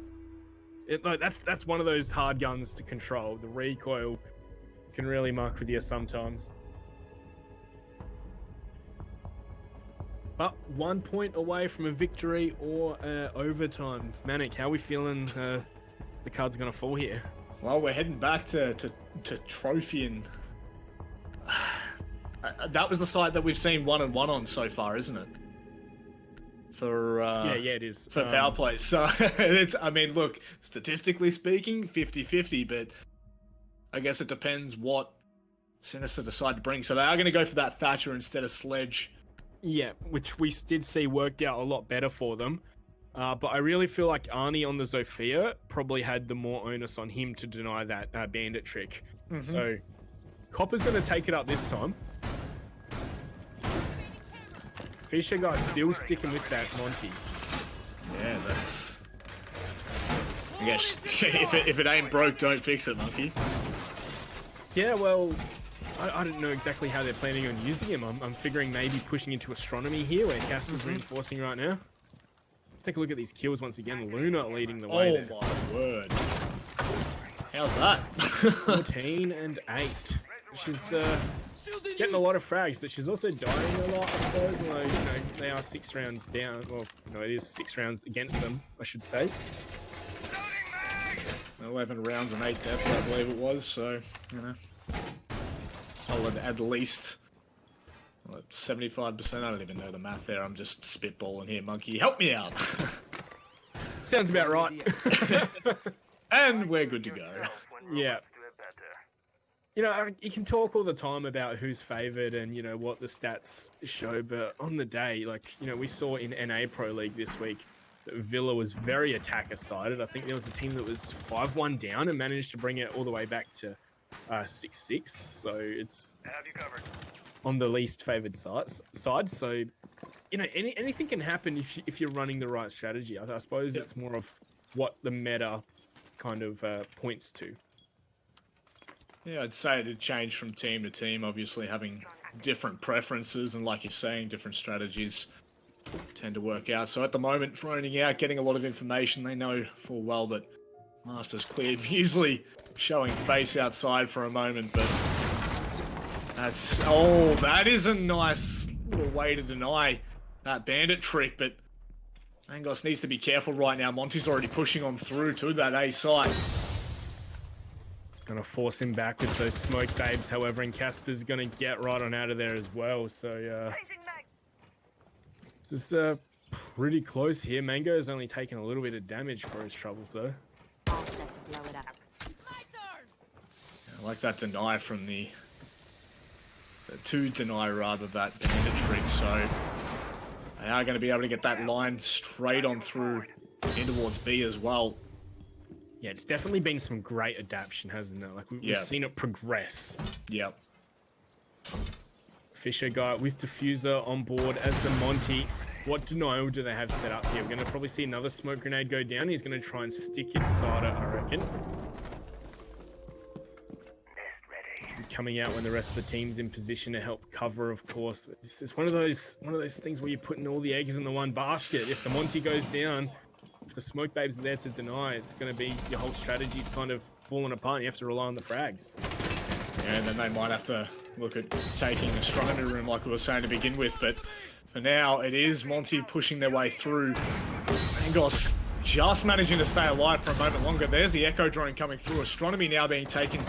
That's one of those hard guns to control. The recoil can really muck with you sometimes. But 1 point away from a victory or overtime. Manic, how are we feeling the card's going to fall here? Well, we're heading back to Trophy, and that was the side that we've seen 1-1 on so far, isn't it? For yeah, it is. For power plays. So it's, I mean, look, statistically speaking, 50-50, but I guess it depends what SiNister decide to bring. So they are going to go for that Thatcher instead of Sledge. Yeah, which we did see worked out a lot better for them. But I really feel like Arnie on the Zofia probably had the more onus on him to deny that bandit trick. Mm-hmm. So Copper's going to take it up this time. Fisher guy's still sticking with that Monty. Yeah, that's guess if it ain't broke, don't fix it, monkey. Yeah, well, I don't know exactly how they're planning on using him. I'm figuring maybe pushing into astronomy here, where Casper's reinforcing right now. Let's take a look at these kills once again. Luna leading the way there. Oh my word. How's that? 14 and 8. She's getting a lot of frags, but she's also dying a lot, I suppose. Although, you know, they are 6 rounds down. Well, no, it is 6 rounds against them, I should say. 11 rounds and 8 deaths, I believe it was. So, you know, solid at least. 75%. I don't even know the math there. I'm just spitballing here, monkey. Help me out. Sounds about right. And we're good to go. Yeah. You know, you can talk all the time about who's favoured and, you know, what the stats show, but on the day, like, you know, we saw in NA Pro League this week that Villa was very attacker-sided. I think there was a team that was 5-1 down and managed to bring it all the way back to 6-6. So it's on the least favoured side. So, you know, anything can happen if you're running the right strategy. I suppose it's more of what the meta kind of points to. Yeah, I'd say it'd change from team to team, obviously having different preferences and, like you're saying, different strategies tend to work out. So at the moment, droning out, getting a lot of information, they know full well that Masters cleared, usually showing face outside for a moment, but that's... Oh, that is a nice little way to deny that bandit trick, but Angos needs to be careful right now. Monty's already pushing on through to that A side. Gonna force him back with those smoke babes, however, and Casper's gonna get right on out of there as well. So, this is pretty close here. Mango's only taken a little bit of damage for his troubles, though. I like that deny from the to deny rather that bandit trick. So they are going to be able to get that line straight on through in towards B as well. Yeah, it's definitely been some great adaptation, hasn't it? Like, we've seen it progress. Yep. Fisher guy with Diffuser on board as the Monty. What denial do they have set up here? We're going to probably see another smoke grenade go down. He's going to try and stick inside it, I reckon. Coming out when the rest of the team's in position to help cover, of course. It's one of those things where you're putting all the eggs in the one basket. If the Monty goes down, if the smoke babes are there to deny, it's going to be your whole strategy's kind of falling apart and you have to rely on the frags. Yeah, and then they might have to look at taking the astronomy room like we were saying to begin with, but for now it is Monty pushing their way through. Angos just managing to stay alive for a moment longer. There's the echo drone coming through. Astronomy now being taken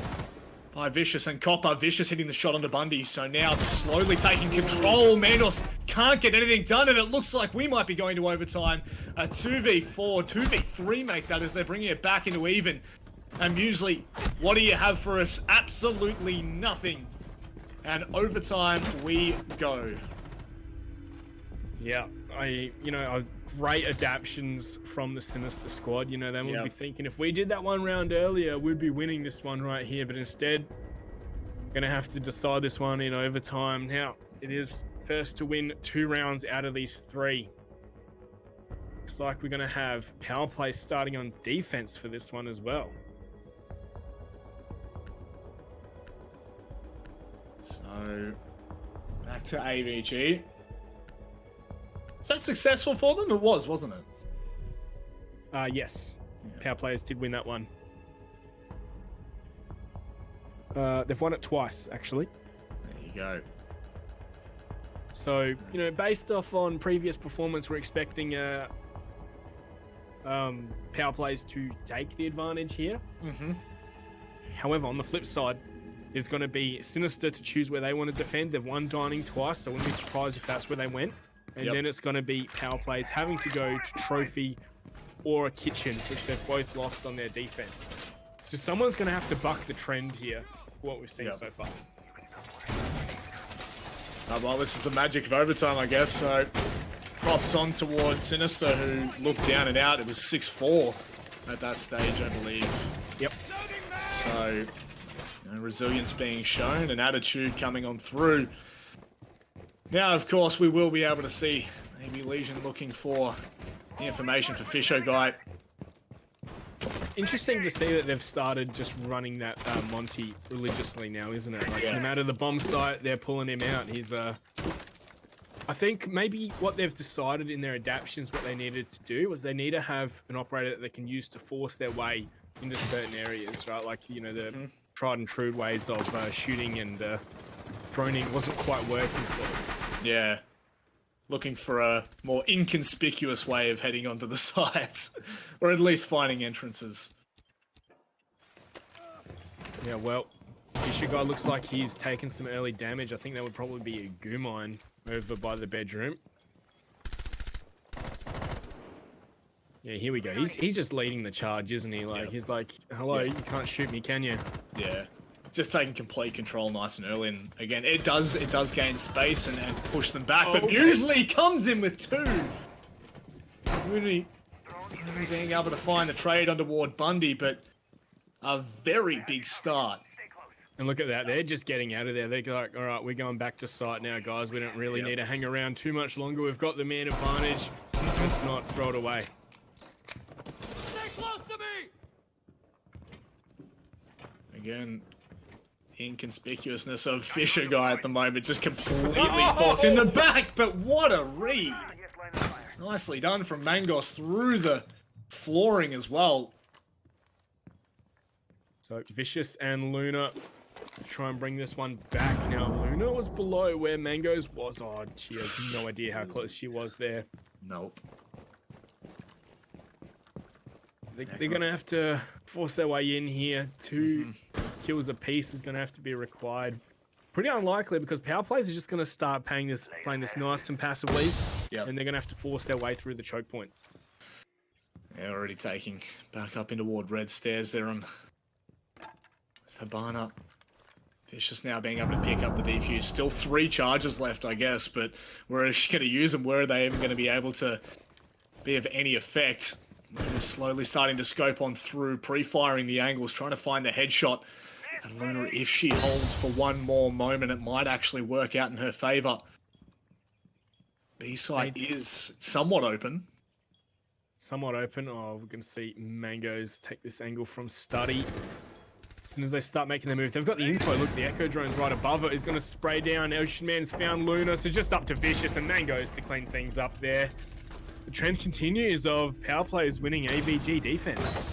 by Vicious and Copper. Vicious hitting the shot onto Bundy, so now they're slowly taking control. Mandos can't get anything done, and it looks like we might be going to overtime. A 2v4, 2v3 make that as they're bringing it back into even. And Muesli, what do you have for us? Absolutely nothing. And overtime we go. Yeah, great adaptations from the SiNister squad. You know, they would be thinking if we did that one round earlier, we'd be winning this one right here. But instead, we're going to have to decide this one in overtime. Now, it is first to win 2 rounds out of these 3. Looks like we're going to have power play starting on defense for this one as well. So, back to AVG. Is that successful for them? It was, wasn't it? Yes. Power players did win that one. They've won it twice, actually. There you go. So, you know, based off on previous performance, we're expecting power plays to take the advantage here. However, on the flip side, there's going to be SiNister to choose where they want to defend. They've won Dining twice, so I wouldn't be surprised if that's where they went. And then it's going to be power plays having to go to Trophy or a Kitchen, which they've both lost on their defense. So someone's going to have to buck the trend here, what we've seen so far. Well, this is the magic of overtime, I guess. So props on towards SiNister, who looked down and out. It was 6-4 at that stage, I believe. Yep. So, you know, resilience being shown and attitude coming on through. Now, of course, we will be able to see maybe Legion looking for the information for Fisher Guy. interesting to see that they've started just running that Monty religiously now, isn't it? Like, no matter the bomb site, they're pulling him out. He's I think maybe what they've decided in their adaptations, what they needed to do was they need to have an operator that they can use to force their way into certain areas, right? Like, you know, the tried and true ways of shooting and droning wasn't quite working for them. Yeah. Looking for a more inconspicuous way of heading onto the site, or at least finding entrances. Yeah, well, Fisher guy looks like he's taken some early damage. I think that would probably be a goo mine over by the bedroom. Yeah, here we go. He's just leading the charge, isn't he? Like, he's like, hello, you can't shoot me, can you? Yeah. Just taking complete control nice and early, and again, it does gain space and push them back, but usually comes in with two. Really being able to find a trade on toward Bundy, but a very big start. And look at that, they're just getting out of there. They're like, all right, we're going back to site now, guys. We don't really need to hang around too much longer. We've got the man advantage. Let's not throw it away. Stay close to me! Again, inconspicuousness of Fisher guy at the moment, just completely falls in the back, but what a read! Nicely done from Mangos through the flooring as well. So Vicious and Luna try and bring this one back. Now Luna was below where Mangoes was. Oh, she has no idea how close she was there. Nope. They're going to have to force their way in here. 2 kills apiece is going to have to be required. Pretty unlikely because power plays are just going to start playing this nice and passively. And they're going to have to force their way through the choke points. Yeah, already taking back up into Ward Red stairs there on Habana. Vicious now being able to pick up the defuse. Still 3 charges left, I guess, but we're just going to use them. Where are they even going to be able to be of any effect? Luna's slowly starting to scope on through, pre-firing the angles, trying to find the headshot. And Luna, if she holds for one more moment, it might actually work out in her favor. B-side is somewhat open. Somewhat open. Oh, we're going to see Mangoes take this angle from Study. As soon as they start making their move, they've got the info. Look, the Echo Drone's right above it. He's going to spray down. Ocean Man's found Luna, so just up to Vicious and Mangoes to clean things up there. The trend continues of power players winning AVG defense.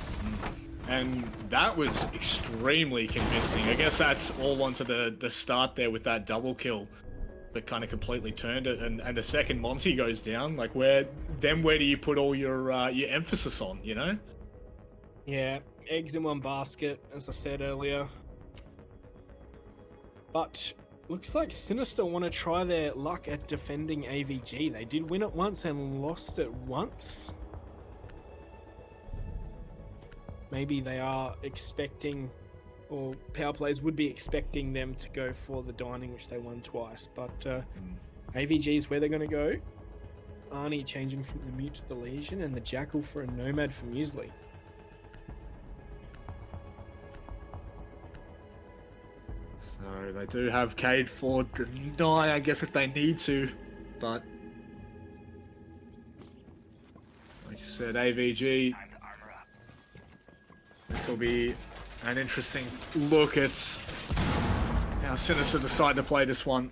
And that was extremely convincing. I guess that's all onto the start there with that double kill that kind of completely turned it. And the second Monty goes down, like where do you put all your emphasis on, you know? Yeah, eggs in one basket, as I said earlier. But looks like SiNister want to try their luck at defending AVG. They did win it once and lost it once. Maybe they are expecting, or power players would be expecting them to go for the dining, which they won twice. But AVG is where they're going to go. Arnie changing from the Mute to the Legion, and the Jackal for a Nomad for Muesli. So they do have Cade for deny, I guess, if they need to, but like you said, AVG. This will be an interesting look at how SiNister decide to play this one.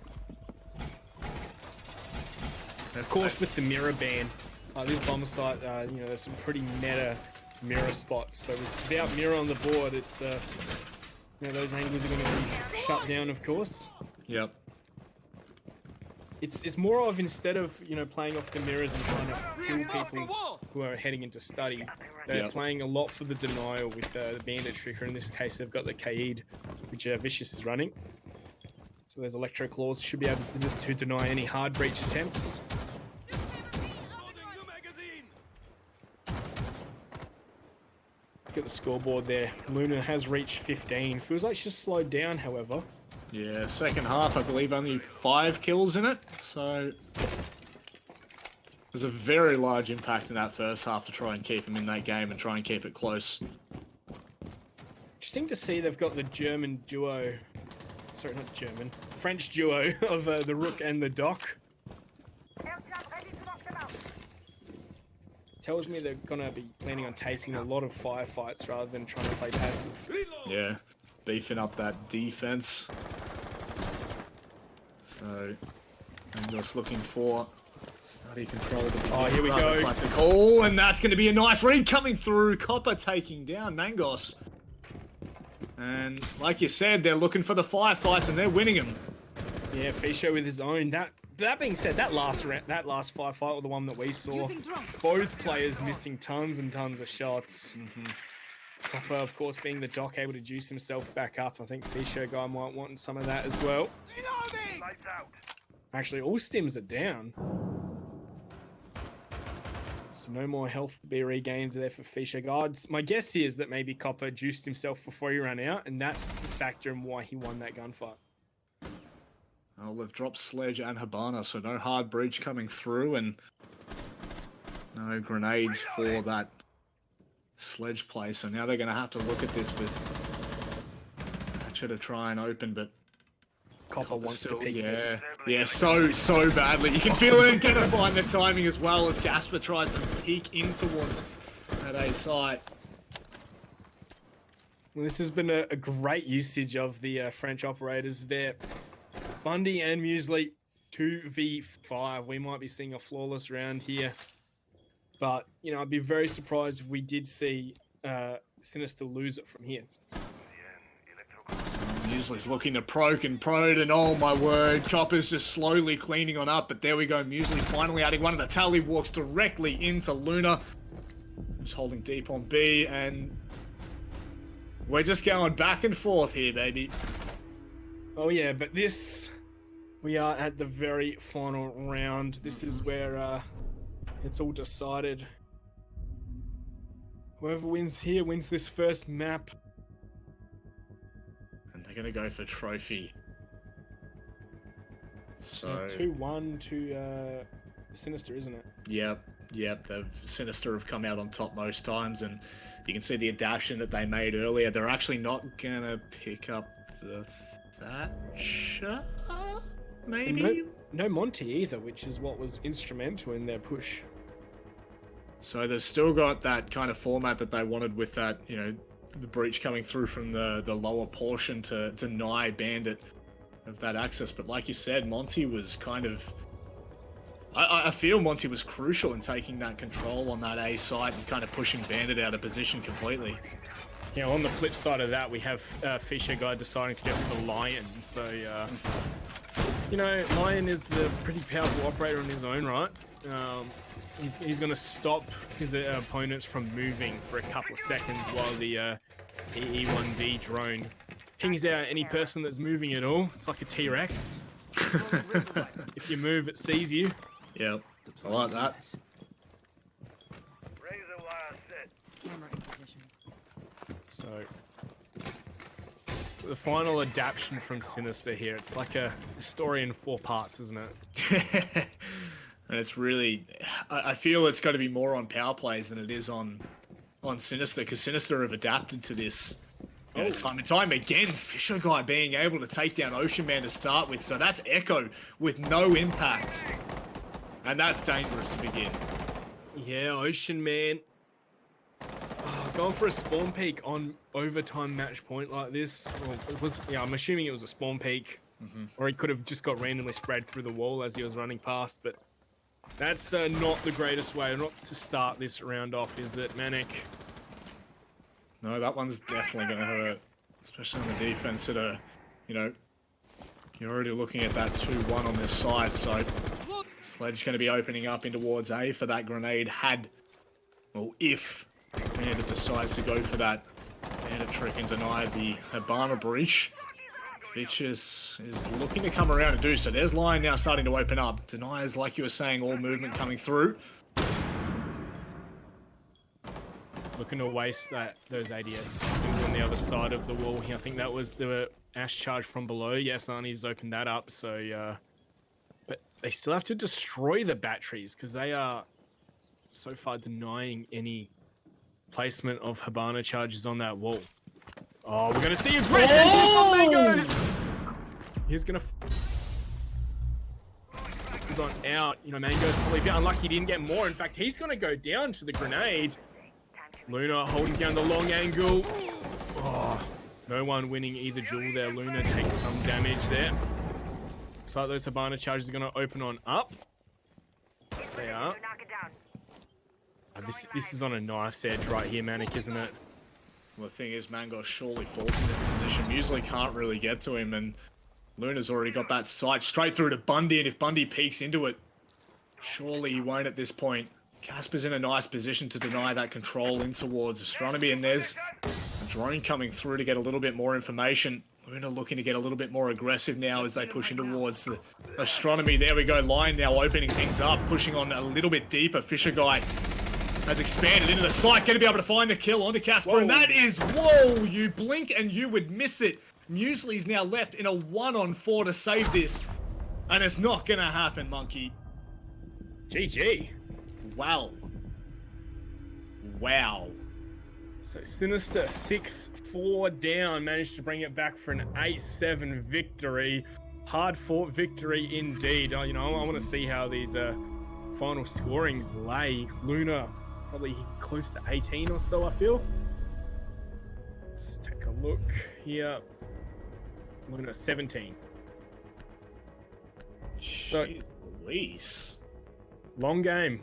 And of course, with the mirror ban, this bomber site, you know, there's some pretty meta mirror spots. So without mirror on the board, it's you know, those angles are going to be shut down, of course. Yep. It's more of, instead of, you know, playing off the mirrors and trying to kill people who are heading into study, they're playing a lot for the denial with the Bandit Tricker. In this case, they've got the Kaid, which Vicious is running. So those Electro Claws should be able to deny any hard breach attempts. Look at the scoreboard there. Luna has reached 15. Feels like she's slowed down, however. Yeah, second half, I believe only 5 kills in it, so there's a very large impact in that first half to try and keep him in that game and try and keep it close. Interesting to see they've got the German duo, sorry, not German, French duo of the Rook and the Doc. tells me they're gonna be planning on taking a lot of firefights rather than trying to play passive. Yeah, beefing up that defense. So, I'm just looking for study control. Oh, here we go. Classic. Oh, and that's going to be a nice read coming through. Copper taking down Mangos. And like you said, they're looking for the firefights and they're winning them. Yeah, Fisher with his own. That being said, that last firefight, or the one that we saw, both players missing tons and tons of shots. Copper, of course, being the doc, able to juice himself back up. I think Fisher guy might want some of that as well. Actually, all stims are down. So no more health to be regained there for Fisher guards. My guess is that maybe Copper juiced himself before he ran out, and that's the factor in why he won that gunfight. Oh, they've dropped Sledge and Habana, so no hard breach coming through, and no grenades for that Sledge play. So now they're going to have to look at this with Hatcher to try and open, but Copper wants to peek this. Yeah, so badly. You can feel it gonna find the timing as well as Gasper tries to peek in towards that A site. Well, this has been a great usage of the French operators there. Bundy and Muesli, 2v5. We might be seeing a flawless round here. But, you know, I'd be very surprised if we did see SiNister lose it from here. Muesli's looking to proc and prod, and oh my word, Copper's just slowly cleaning on up, but there we go, Muesli finally adding one of the tally walks directly into Luna. Who's holding deep on B, and we're just going back and forth here, baby. Oh yeah, but we are at the very final round. This is where it's all decided. Whoever wins here wins this first map. They're going to go for trophy. So 2-1 to SiNister, isn't it? Yep. The SiNister have come out on top most times, and you can see the adaptation that they made earlier. They're actually not going to pick up the Thatcher, maybe? No Monty either, which is what was instrumental in their push. So they've still got that kind of format that they wanted with that, you know, the breach coming through from the lower portion to deny Bandit of that access. But like you said, Monty was kind of... I feel Monty was crucial in taking that control on that A site and kind of pushing Bandit out of position completely. Yeah, on the flip side of that, we have Fisher guy deciding to go for the Lion. So, you know, Lion is a pretty powerful operator in his own right. He's going to stop his opponents from moving for a couple of seconds while the E1V drone pings out any person that's moving at all. It's like a T-Rex. If you move, it sees you. Yep, I like that. Camera in position. So, the final adaptation from SiNister here. It's like a story in 4 parts, isn't it? And it's really, I feel it's got to be more on power plays than it is on SiNister, because SiNister have adapted to this time and time again. Fisher guy being able to take down Ocean Man to start with, so that's Echo with no impact, and that's dangerous to begin. Yeah, Ocean Man. Going for a spawn peak on overtime match point like this. Well, it was, yeah, I'm assuming it was a spawn peak, or he could have just got randomly spread through the wall as he was running past, but that's not the greatest way not to start this round off, is it, Manic? No, that one's definitely going to hurt, especially on the defense that are, you know, you're already looking at that 2-1 on this side, so Sledge going to be opening up in towards A for that grenade if Bandit decides to go for that Bandit trick and deny the Habana breach. Vicious is looking to come around and do so. There's Lion now starting to open up. Denies, like you were saying, all movement coming through. Looking to waste those ADS on the other side of the wall here. I think that was the Ash charge from below. Yes, Arnie's opened that up. So, but they still have to destroy the batteries because they are so far denying any placement of Habana charges on that wall. Oh, we're gonna see aggression! Oh! He's gonna. Caspers on out. You know, Mango's probably a bit unlucky he didn't get more. In fact, he's going to go down to the grenade. Luna holding down the long angle. Oh, no one winning either duel there. Luna takes some damage there. Looks like those Habana charges are going to open on up. Yes, they are. Knock it down. This is on a knife's edge right here, Manic, isn't it? Well, the thing is, Mango surely falls in this position. Muesli can't really get to him, and Luna's already got that sight straight through to Bundy, and if Bundy peeks into it, surely he won't at this point. Casper's in a nice position to deny that control in towards Astronomy, and there's a drone coming through to get a little bit more information. Luna looking to get a little bit more aggressive now as they push in towards the Astronomy. There we go, Line now opening things up, pushing on a little bit deeper. Fisher Guy has expanded into the site, going to be able to find the kill onto Casper, and that is, whoa, you blink and you would miss it. Muesli's now left in a 1-on-4 to save this, and it's not going to happen, Monkey. GG. Wow. Wow. So SiNister 6-4 down, managed to bring it back for an 8-7 victory. Hard fought victory indeed. You know, I want to see how these final scorings lay. Luna probably close to 18 or so, I feel. Let's take a look here. Luna 17. So Jeez Louise. long game.